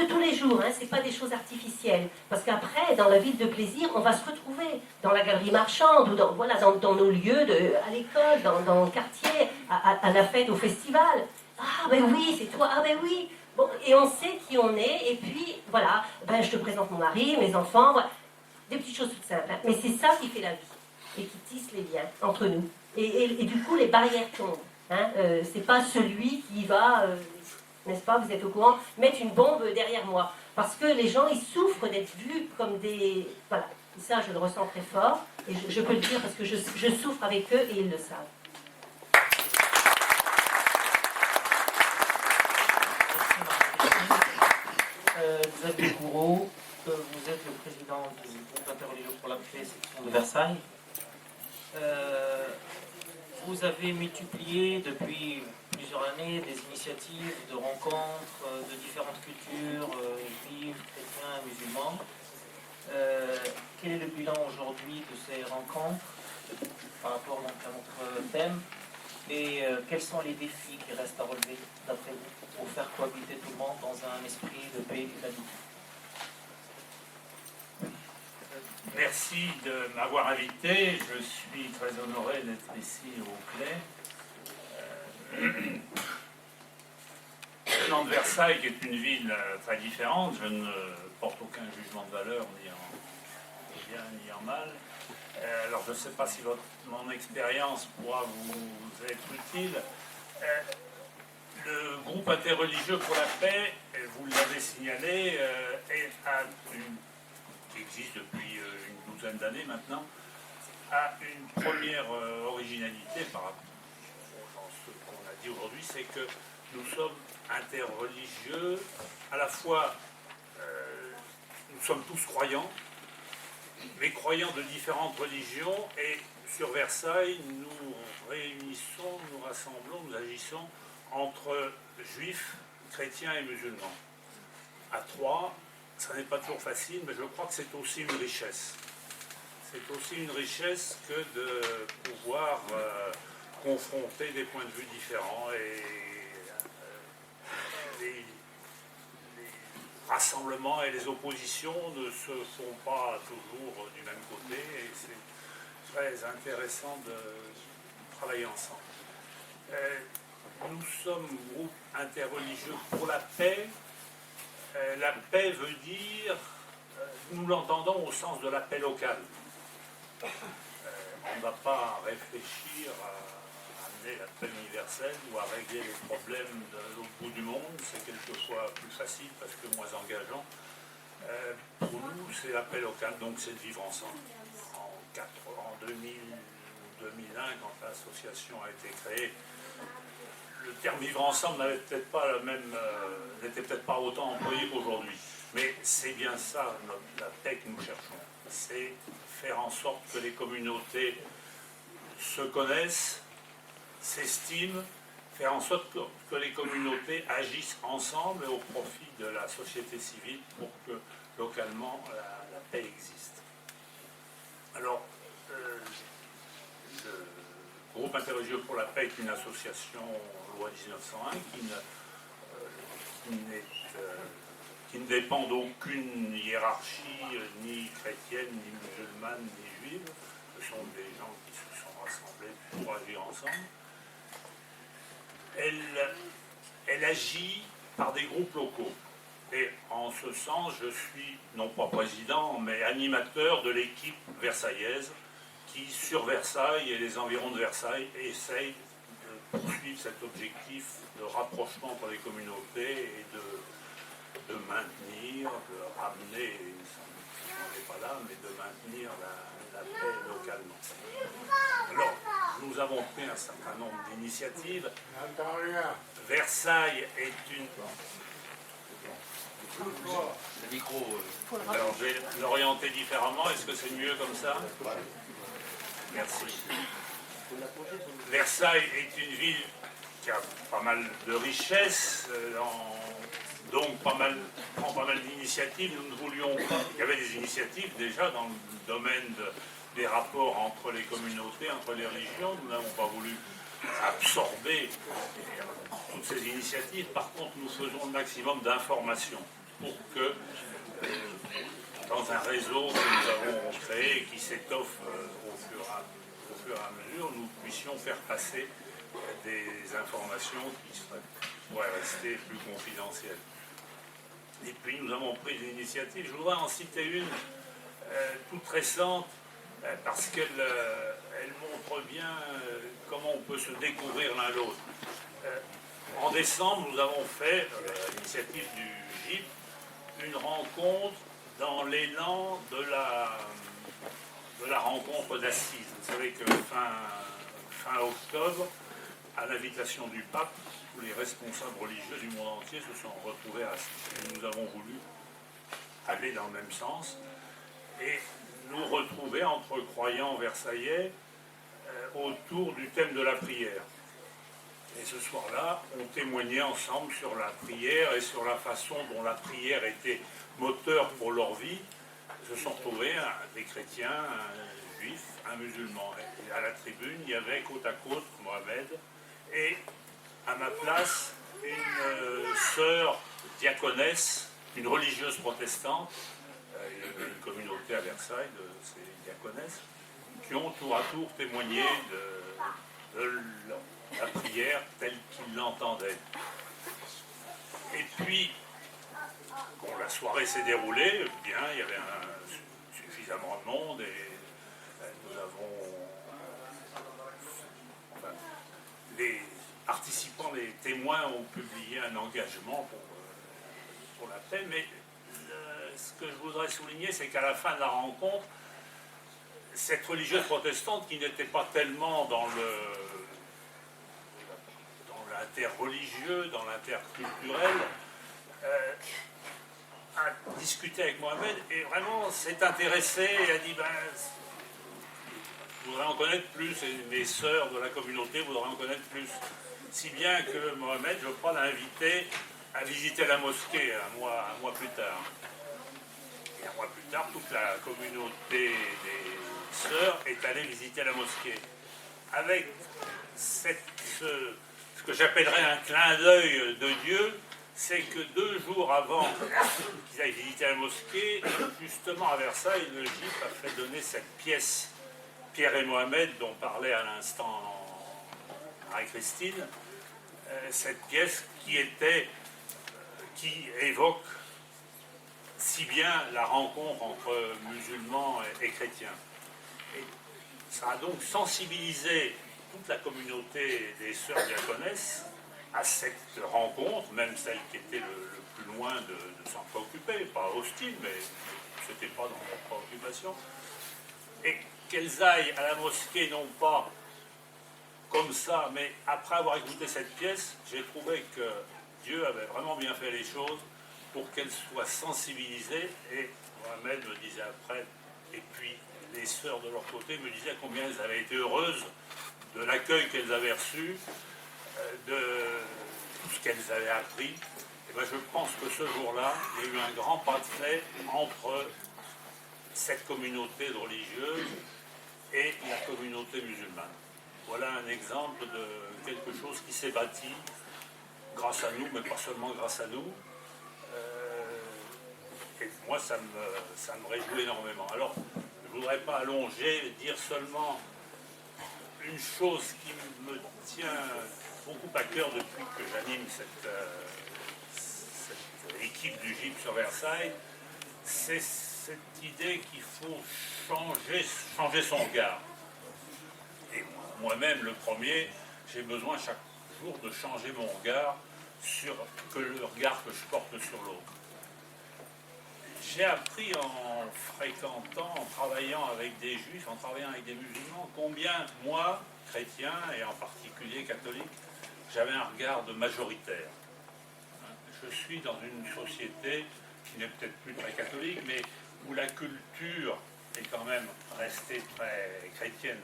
tous les jours. Hein. Ce n'est pas des choses artificielles. Parce qu'après, dans la ville de plaisir, on va se retrouver dans la galerie marchande, ou dans nos lieux, à l'école, dans le quartier, à la fête, au festival. Ah ben oui, c'est toi, ah ben oui. Bon, et on sait qui on est, et puis, voilà, ben, je te présente mon mari, mes enfants, voilà. Des petites choses toutes simples. Hein. Mais c'est ça qui fait la vie. Et qui tisse les liens entre nous. Et du coup, les barrières tombent. Hein. C'est pas celui qui va, n'est-ce pas, vous êtes au courant, mettre une bombe derrière moi. Parce que les gens, ils souffrent d'être vus comme des... Voilà, et ça, je le ressens très fort. Et je peux le dire parce que je souffre avec eux et ils le savent. Xavier Gouraud, vous êtes le président du groupe interreligieux pour la paix section de Versailles. Vous avez multiplié depuis plusieurs années des initiatives de rencontres de différentes cultures, juifs, chrétiens, musulmans. Quel est le bilan aujourd'hui de ces rencontres par rapport donc, à notre thème et quels sont les défis qui restent à relever d'après vous pour faire cohabiter tout le monde dans un esprit de paix et d'amitié? Merci de m'avoir invité. Je suis très honoré d'être ici au Clé. Venant de Versailles, qui est une ville très différente, je ne porte aucun jugement de valeur, ni en bien ni en mal. Alors je ne sais pas si mon expérience pourra vous être utile. Le groupe interreligieux pour la paix, vous l'avez signalé, qui existe depuis une douzaine d'années maintenant, a une première originalité par rapport à ce qu'on a dit aujourd'hui, c'est que nous sommes interreligieux, à la fois nous sommes tous croyants, mais croyants de différentes religions, et sur Versailles, nous réunissons, nous rassemblons, nous agissons entre juifs, chrétiens et musulmans. À trois, ça n'est pas toujours facile, mais je crois que c'est aussi une richesse. C'est aussi une richesse que de pouvoir confronter des points de vue différents et les rassemblements et les oppositions ne se font pas toujours du même côté et c'est très intéressant de travailler ensemble. Nous sommes groupe interreligieux pour la paix. La paix veut dire, nous l'entendons au sens de la paix locale. On ne va pas réfléchir à amener la paix universelle ou à régler les problèmes de l'autre bout du monde. C'est quelquefois plus facile parce que moins engageant. Pour nous, c'est la paix locale, donc c'est de vivre ensemble. En 2000 ou 2001, quand l'association a été créée, le terme vivre ensemble n'avait peut-être pas la même, n'était peut-être pas autant employé qu'aujourd'hui. Mais c'est bien ça, la paix que nous cherchons. C'est faire en sorte que les communautés se connaissent, s'estiment, faire en sorte que les communautés agissent ensemble et au profit de la société civile pour que localement la paix existe. Alors, le groupe interreligieux pour la paix est une association loi 1901 qui ne dépend d'aucune hiérarchie, ni chrétienne, ni musulmane, ni juive. Ce sont des gens qui se sont rassemblés pour agir ensemble. Elle agit par des groupes locaux. Et en ce sens, je suis, non pas président, mais animateur de l'équipe versaillaise qui, sur Versailles et les environs de Versailles, essaye de poursuivre cet objectif de rapprochement entre les communautés et de maintenir, de ramener, on n'est pas là, mais de maintenir la paix localement. Alors, nous nous avons pris un certain nombre d'initiatives. Versailles est une... Le micro. Alors je vais l'orienter différemment. Est-ce que c'est mieux comme ça? Merci. Versailles est une ville qui a pas mal de richesses, donc prend pas mal d'initiatives. Nous ne voulions pas. Il y avait des initiatives déjà dans le domaine des rapports entre les communautés, entre les religions. Nous n'avons pas voulu absorber toutes ces initiatives. Par contre, nous faisons le maximum d'informations pour que, dans un réseau que nous avons créé et qui s'étoffe au fur et à mesure, nous puissions faire passer des informations qui pourraient rester plus confidentielles. Et puis nous avons pris des initiatives. Je voudrais en citer une toute récente parce qu'elle montre bien comment on peut se découvrir l'un l'autre. En décembre, nous avons fait, à l'initiative du GIP, une rencontre dans l'élan de la rencontre d'Assise. Vous savez que fin octobre, à l'invitation du pape, tous les responsables religieux du monde entier se sont retrouvés à Assise. Et nous avons voulu aller dans le même sens et nous retrouver entre croyants versaillais autour du thème de la prière. Et ce soir-là, on témoignait ensemble sur la prière et sur la façon dont la prière était moteur pour leur vie. Se sont retrouvés des chrétiens, un juif, un musulman. Et à la tribune, il y avait côte à côte Mohamed et à ma place une sœur diaconesse, une religieuse protestante. Il y avait une communauté à Versailles de ces diaconesses qui ont tour à tour témoigné de la prière telle qu'ils l'entendaient. Et puis, bon, la soirée s'est déroulée, bien, il y avait suffisamment de monde et nous avons... les participants, les témoins ont publié un engagement pour la paix, mais ce que je voudrais souligner, c'est qu'à la fin de la rencontre, cette religieuse protestante qui n'était pas tellement dans l'interreligieux, dans l'interculturel, a discuté avec Mohamed et vraiment s'est intéressée et a dit je voudrais en connaître plus, et mes sœurs de la communauté voudraient en connaître plus. Si bien que Mohamed, je crois, l'a invité à visiter la mosquée un mois plus tard. Et un mois plus tard, toute la communauté des sœurs est allée visiter la mosquée. Avec ce que j'appellerais un clin d'œil de Dieu, c'est que 2 jours avant qu'ils aillent visiter la mosquée, justement à Versailles, le GIP a fait donner cette pièce, Pierre et Mohamed, dont parlait à l'instant Marie-Christine, cette pièce qui évoque si bien la rencontre entre musulmans et chrétiens. Et ça a donc sensibilisé toute la communauté des sœurs diaconesses à cette rencontre, même celle qui était le plus loin de s'en préoccuper, pas hostile, mais ce n'était pas dans leur préoccupation. Et qu'elles aillent à la mosquée, non pas comme ça, mais après avoir écouté cette pièce, j'ai trouvé que Dieu avait vraiment bien fait les choses pour qu'elles soient sensibilisées. Et Mohamed me disait après, et puis les sœurs de leur côté me disaient combien elles avaient été heureuses de l'accueil qu'elles avaient reçu, de tout ce qu'elles avaient appris. Et bien je pense que ce jour-là, il y a eu un grand pas de fait entre cette communauté religieuse et la communauté musulmane. Voilà un exemple de quelque chose qui s'est bâti grâce à nous, mais pas seulement grâce à nous. Et moi, ça me réjouit énormément. Alors, je ne voudrais pas allonger, dire seulement une chose qui me tient beaucoup à cœur depuis que j'anime cette équipe du GIP sur Versailles, c'est cette idée qu'il faut changer son regard. Et moi-même, le premier, j'ai besoin chaque jour de changer mon regard sur le regard que je porte sur l'autre. J'ai appris en fréquentant, en travaillant avec des juifs, en travaillant avec des musulmans, combien moi, chrétien et en particulier catholique, j'avais un regard de majoritaire. Je suis dans une société qui n'est peut-être plus très catholique, mais où la culture est quand même restée très chrétienne.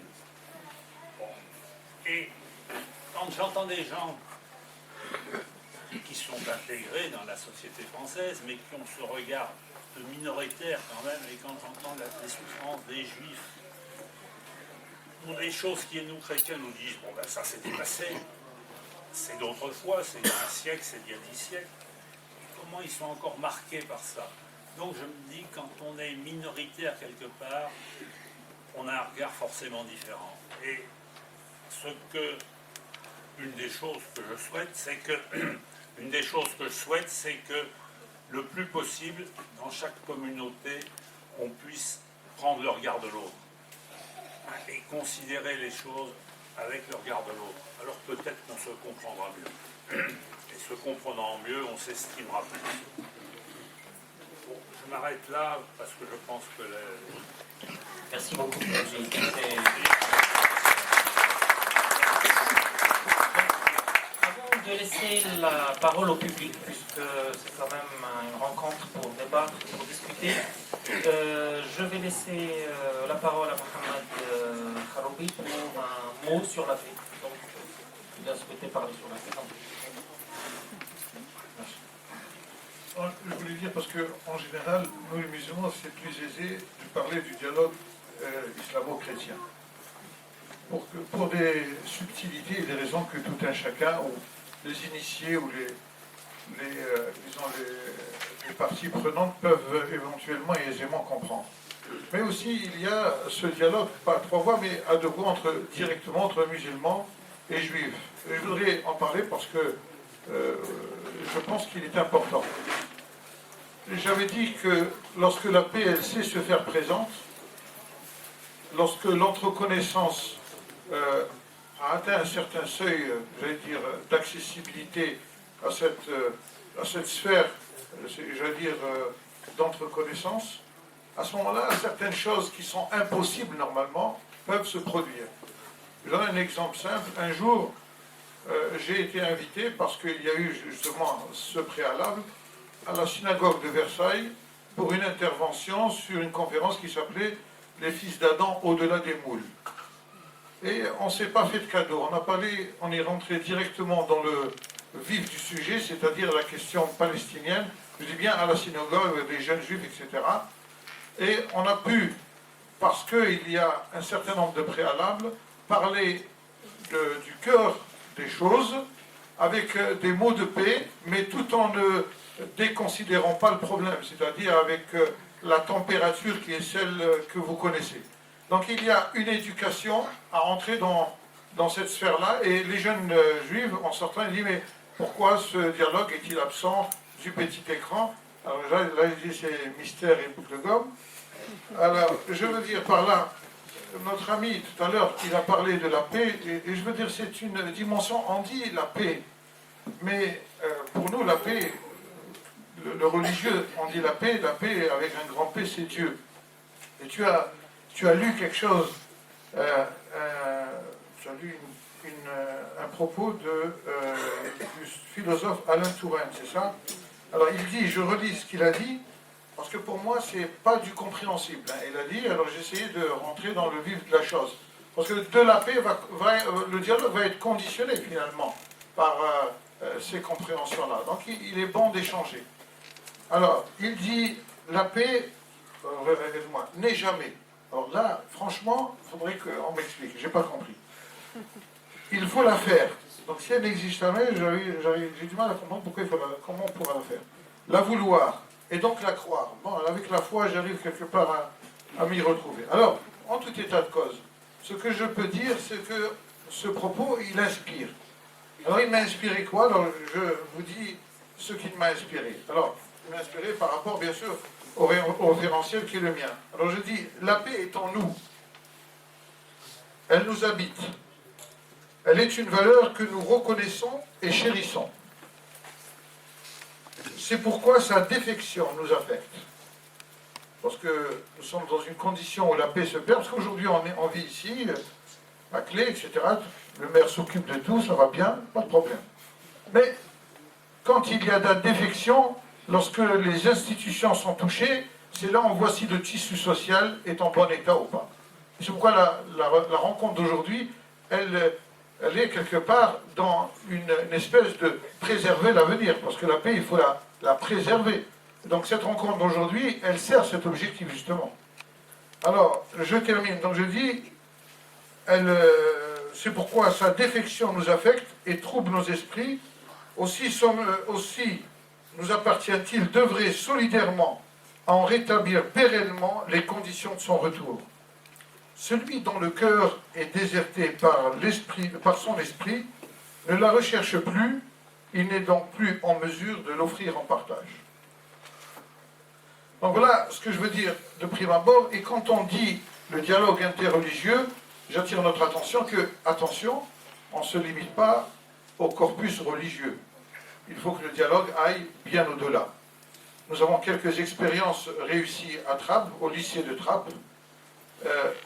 Bon. Et quand j'entends des gens qui sont intégrés dans la société française, mais qui ont ce regard de minoritaire quand même, et quand j'entends les souffrances des juifs, pour des choses qui, nous chrétiens, nous disent, bon ben ça s'était passé, c'est d'autrefois, c'est il y a un siècle, c'est il y a 10 siècles, comment ils sont encore marqués par ça? Donc je me dis, quand on est minoritaire quelque part, on a un regard forcément différent. Et une des choses que je souhaite, c'est que le plus possible, dans chaque communauté, on puisse prendre le regard de l'autre et considérer les choses avec le regard de l'autre. Alors peut-être qu'on se comprendra mieux. Et se comprenant mieux, on s'estimera plus. Bon, je m'arrête là parce que je pense que... Merci beaucoup. Avant de laisser la parole au public, puisque c'est quand même une rencontre pour débattre, pour discuter, je vais laisser la parole à Mohamed Kharoubi pour un mot sur la paix. Donc, il a souhaité parler sur la paix. Je voulais dire parce qu'en général, nous les musulmans, c'est plus aisé de parler du dialogue islamo-chrétien. Pour des subtilités et des raisons que tout un chacun, ou les initiés ou les parties prenantes peuvent éventuellement et aisément comprendre. Mais aussi, il y a ce dialogue, pas à 3 voix, mais à 2 voix, directement entre musulmans et juifs. Et je voudrais en parler parce que je pense qu'il est important. J'avais dit que lorsque la paix, elle sait se faire présente, lorsque l'entreconnaissance a atteint un certain seuil, j'allais dire, d'accessibilité à cette sphère, j'allais dire, d'entreconnaissance, à ce moment-là, certaines choses qui sont impossibles normalement peuvent se produire. Je donne un exemple simple. Un jour, j'ai été invité, parce qu'il y a eu justement ce préalable, à la synagogue de Versailles pour une intervention sur une conférence qui s'appelait « Les fils d'Adam au-delà des moules ». Et on ne s'est pas fait de cadeau. On est rentré directement dans le vif du sujet, c'est-à-dire la question palestinienne. Je dis bien à la synagogue, des jeunes juifs, etc. Et on a pu, parce qu'il y a un certain nombre de préalables, parler du cœur des choses avec des mots de paix, mais tout en ne déconsidérant pas le problème, c'est-à-dire avec la température qui est celle que vous connaissez. Donc il y a une éducation à entrer dans cette sphère-là, et les jeunes juifs, en sortant, ils disent, mais pourquoi ce dialogue est-il absent du petit écran? Alors là je dis, c'est mystère et boucle de gomme. Alors, je veux dire par là, notre ami tout à l'heure, il a parlé de la paix, et je veux dire, c'est une dimension, on dit la paix, mais pour nous, la paix, le religieux, on dit la paix avec un grand P, c'est Dieu. Et tu as lu quelque chose, tu as lu un propos du philosophe Alain Touraine, c'est ça? Alors il dit, je relis ce qu'il a dit, parce que pour moi, c'est pas du compréhensible. Hein. Il a dit, alors j'ai essayé de rentrer dans le vif de la chose. Parce que de la paix, le dialogue va être conditionné finalement par ces compréhensions-là. Donc il est bon d'échanger. Alors, il dit, la paix, n'est jamais. Alors là, franchement, il faudrait qu'on m'explique, j'ai pas compris. Il faut la faire. Donc si elle n'existe jamais, j'ai du mal à comprendre comment on pourra la faire. La vouloir, et donc la croire. Bon, avec la foi, j'arrive quelque part à m'y retrouver. Alors, en tout état de cause, ce que je peux dire, c'est que ce propos, il inspire. Alors, il m'a inspiré quoi? Alors, je vous dis ce qu'il m'a inspiré. Alors, il m'a inspiré par rapport, bien sûr, au référentiel qui est le mien. Alors, je dis, la paix est en nous. Elle nous habite. Elle est une valeur que nous reconnaissons et chérissons. C'est pourquoi sa défection nous affecte. parce que nous sommes dans une condition où la paix se perd, parce qu'aujourd'hui on vit ici, à Clé, etc. Le maire s'occupe de tout, ça va bien, pas de problème. Mais quand il y a de la défection, lorsque les institutions sont touchées, c'est là où on voit si le tissu social est en bon état ou pas. C'est pourquoi la rencontre d'aujourd'hui, elle est quelque part dans une espèce de préserver l'avenir, parce que la paix, il faut la préserver. Donc cette rencontre d'aujourd'hui, elle sert cet objectif justement. Alors, je termine. Donc je dis, c'est pourquoi sa défection nous affecte et trouble nos esprits. Aussi nous appartient-il d'œuvrer solidairement à en rétablir pérennement les conditions de son retour. Celui dont le cœur est déserté par son esprit ne la recherche plus, il n'est donc plus en mesure de l'offrir en partage. Donc voilà ce que je veux dire de prime abord. Et quand on dit le dialogue interreligieux, j'attire notre attention que, attention, on ne se limite pas au corpus religieux. Il faut que le dialogue aille bien au-delà. Nous avons quelques expériences réussies à Trappes, au lycée de Trappes,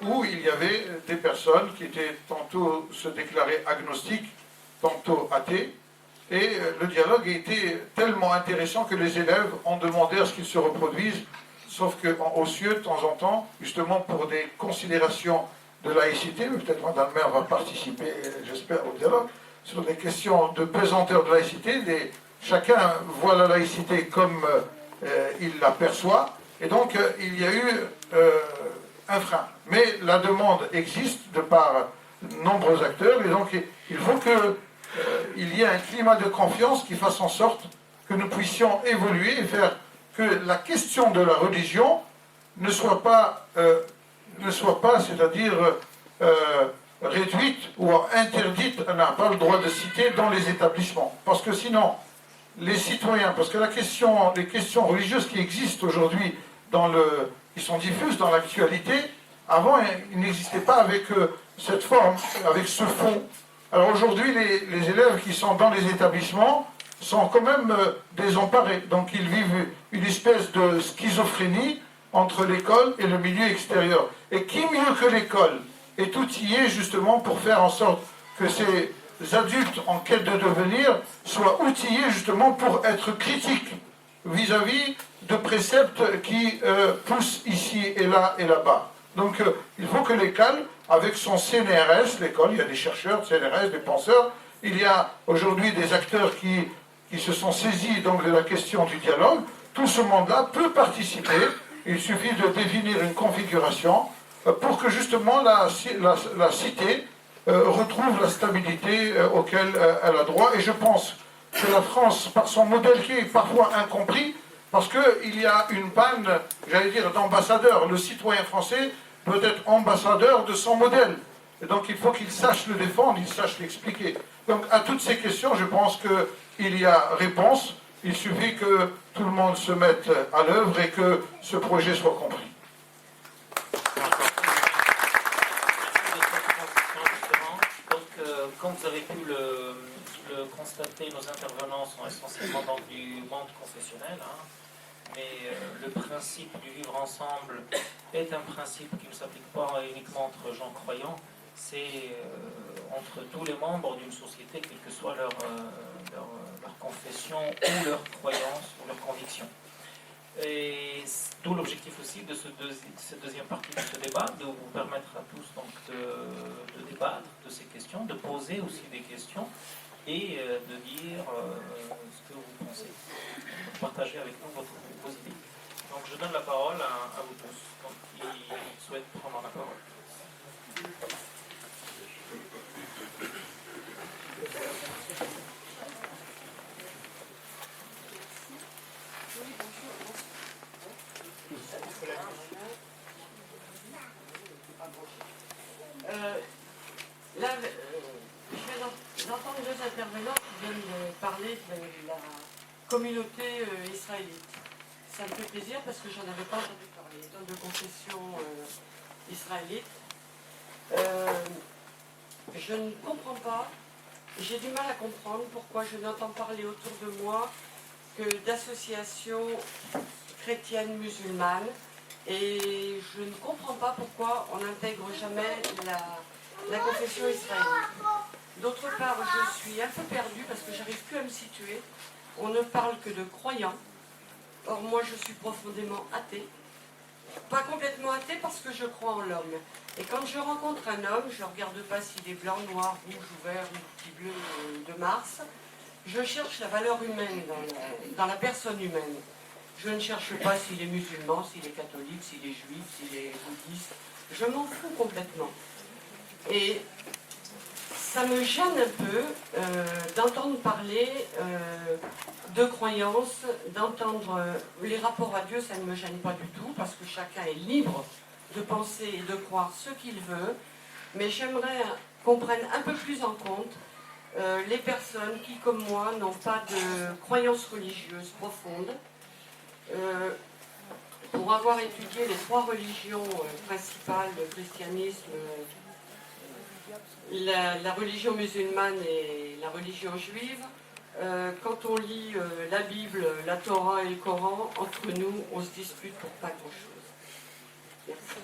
où il y avait des personnes qui étaient tantôt se déclaraient agnostiques, tantôt athées, et le dialogue était tellement intéressant que les élèves ont demandé à ce qu'il se reproduise, sauf qu'aux cieux, de temps en temps, justement pour des considérations de laïcité, mais peut-être Mme le maire va participer, j'espère, au dialogue, sur des questions de pesanteur de laïcité, chacun voit la laïcité comme il la perçoit, et donc il y a eu un frein. Mais la demande existe de par nombreux acteurs, et donc il faut qu'il y ait un climat de confiance qui fasse en sorte que nous puissions évoluer et faire que la question de la religion ne soit pas, c'est-à-dire réduite ou interdite, on n'a pas le droit de citer dans les établissements. Parce que sinon, les citoyens, parce que les questions religieuses qui existent aujourd'hui, qui sont diffuses dans l'actualité, avant, ils n'existaient pas avec cette forme, avec ce fond. Alors aujourd'hui, les élèves qui sont dans les établissements sont quand même désemparés. Donc ils vivent une espèce de schizophrénie entre l'école et le milieu extérieur. Et qui mieux que l'école est outillé justement pour faire en sorte que ces adultes en quête de devenir soient outillés justement pour être critiques vis-à-vis de préceptes qui poussent ici et là-bas. Donc il faut que l'école, avec son CNRS, l'école, il y a des chercheurs de CNRS, des penseurs, il y a aujourd'hui des acteurs qui se sont saisis donc de la question du dialogue, tout ce monde-là peut participer, il suffit de définir une configuration pour que justement la cité retrouve la stabilité auquel elle a droit. Et je pense que la France, par son modèle qui est parfois incompris, parce qu'il y a une panne, j'allais dire, d'ambassadeurs. Le citoyen français peut être ambassadeur de son modèle. Et donc il faut qu'il sache le défendre, il sache l'expliquer. Donc à toutes ces questions, je pense qu'il y a réponse. Il suffit que tout le monde se mette à l'œuvre et que ce projet soit compris. Comme vous avez pu le constater, nos intervenants sont essentiellement dans du monde confessionnel, mais le principe du vivre ensemble est un principe qui ne s'applique pas uniquement entre gens croyants, c'est entre tous les membres d'une société, quelle que soit leur confession ou leur croyance ou leur conviction. Et d'où l'objectif aussi de cette deuxième partie de ce débat, de vous permettre à tous donc, de débattre de ces questions, de poser aussi des questions et de dire ce que vous pensez, de partager avec nous vos idées. Donc je donne la parole à vous tous, donc, qui souhaitent prendre la parole. Là, je viens d'entendre deux intervenants qui viennent de parler de la communauté israélite. Ça me fait plaisir parce que j'en avais pas entendu parler, étant de confession israélite. Je ne comprends pas, j'ai du mal à comprendre pourquoi je n'entends parler autour de moi que d'associations chrétiennes musulmanes Et je ne comprends pas pourquoi on n'intègre jamais la confession israélite. D'autre part, je suis un peu perdue parce que j'arrive plus à me situer. On ne parle que de croyants. Or, moi, je suis profondément athée. Pas complètement athée parce que je crois en l'homme. Et quand je rencontre un homme, je ne regarde pas s'il est blanc, noir, rouge ou vert ou petit bleu de Mars. Je cherche la valeur humaine dans la personne humaine. Je ne cherche pas s'il est musulman, s'il est catholique, s'il est juif, s'il est bouddhiste. Je m'en fous complètement. Et ça me gêne un peu d'entendre parler de croyances, d'entendre les rapports à Dieu, ça ne me gêne pas du tout, parce que chacun est libre de penser et de croire ce qu'il veut. Mais j'aimerais qu'on prenne un peu plus en compte les personnes qui, comme moi, n'ont pas de croyances religieuses profondes. Pour avoir étudié les 3 religions principales, le christianisme, la religion musulmane et la religion juive, quand on lit la Bible, la Torah et le Coran, entre nous, on se dispute pour pas grand-chose. Merci.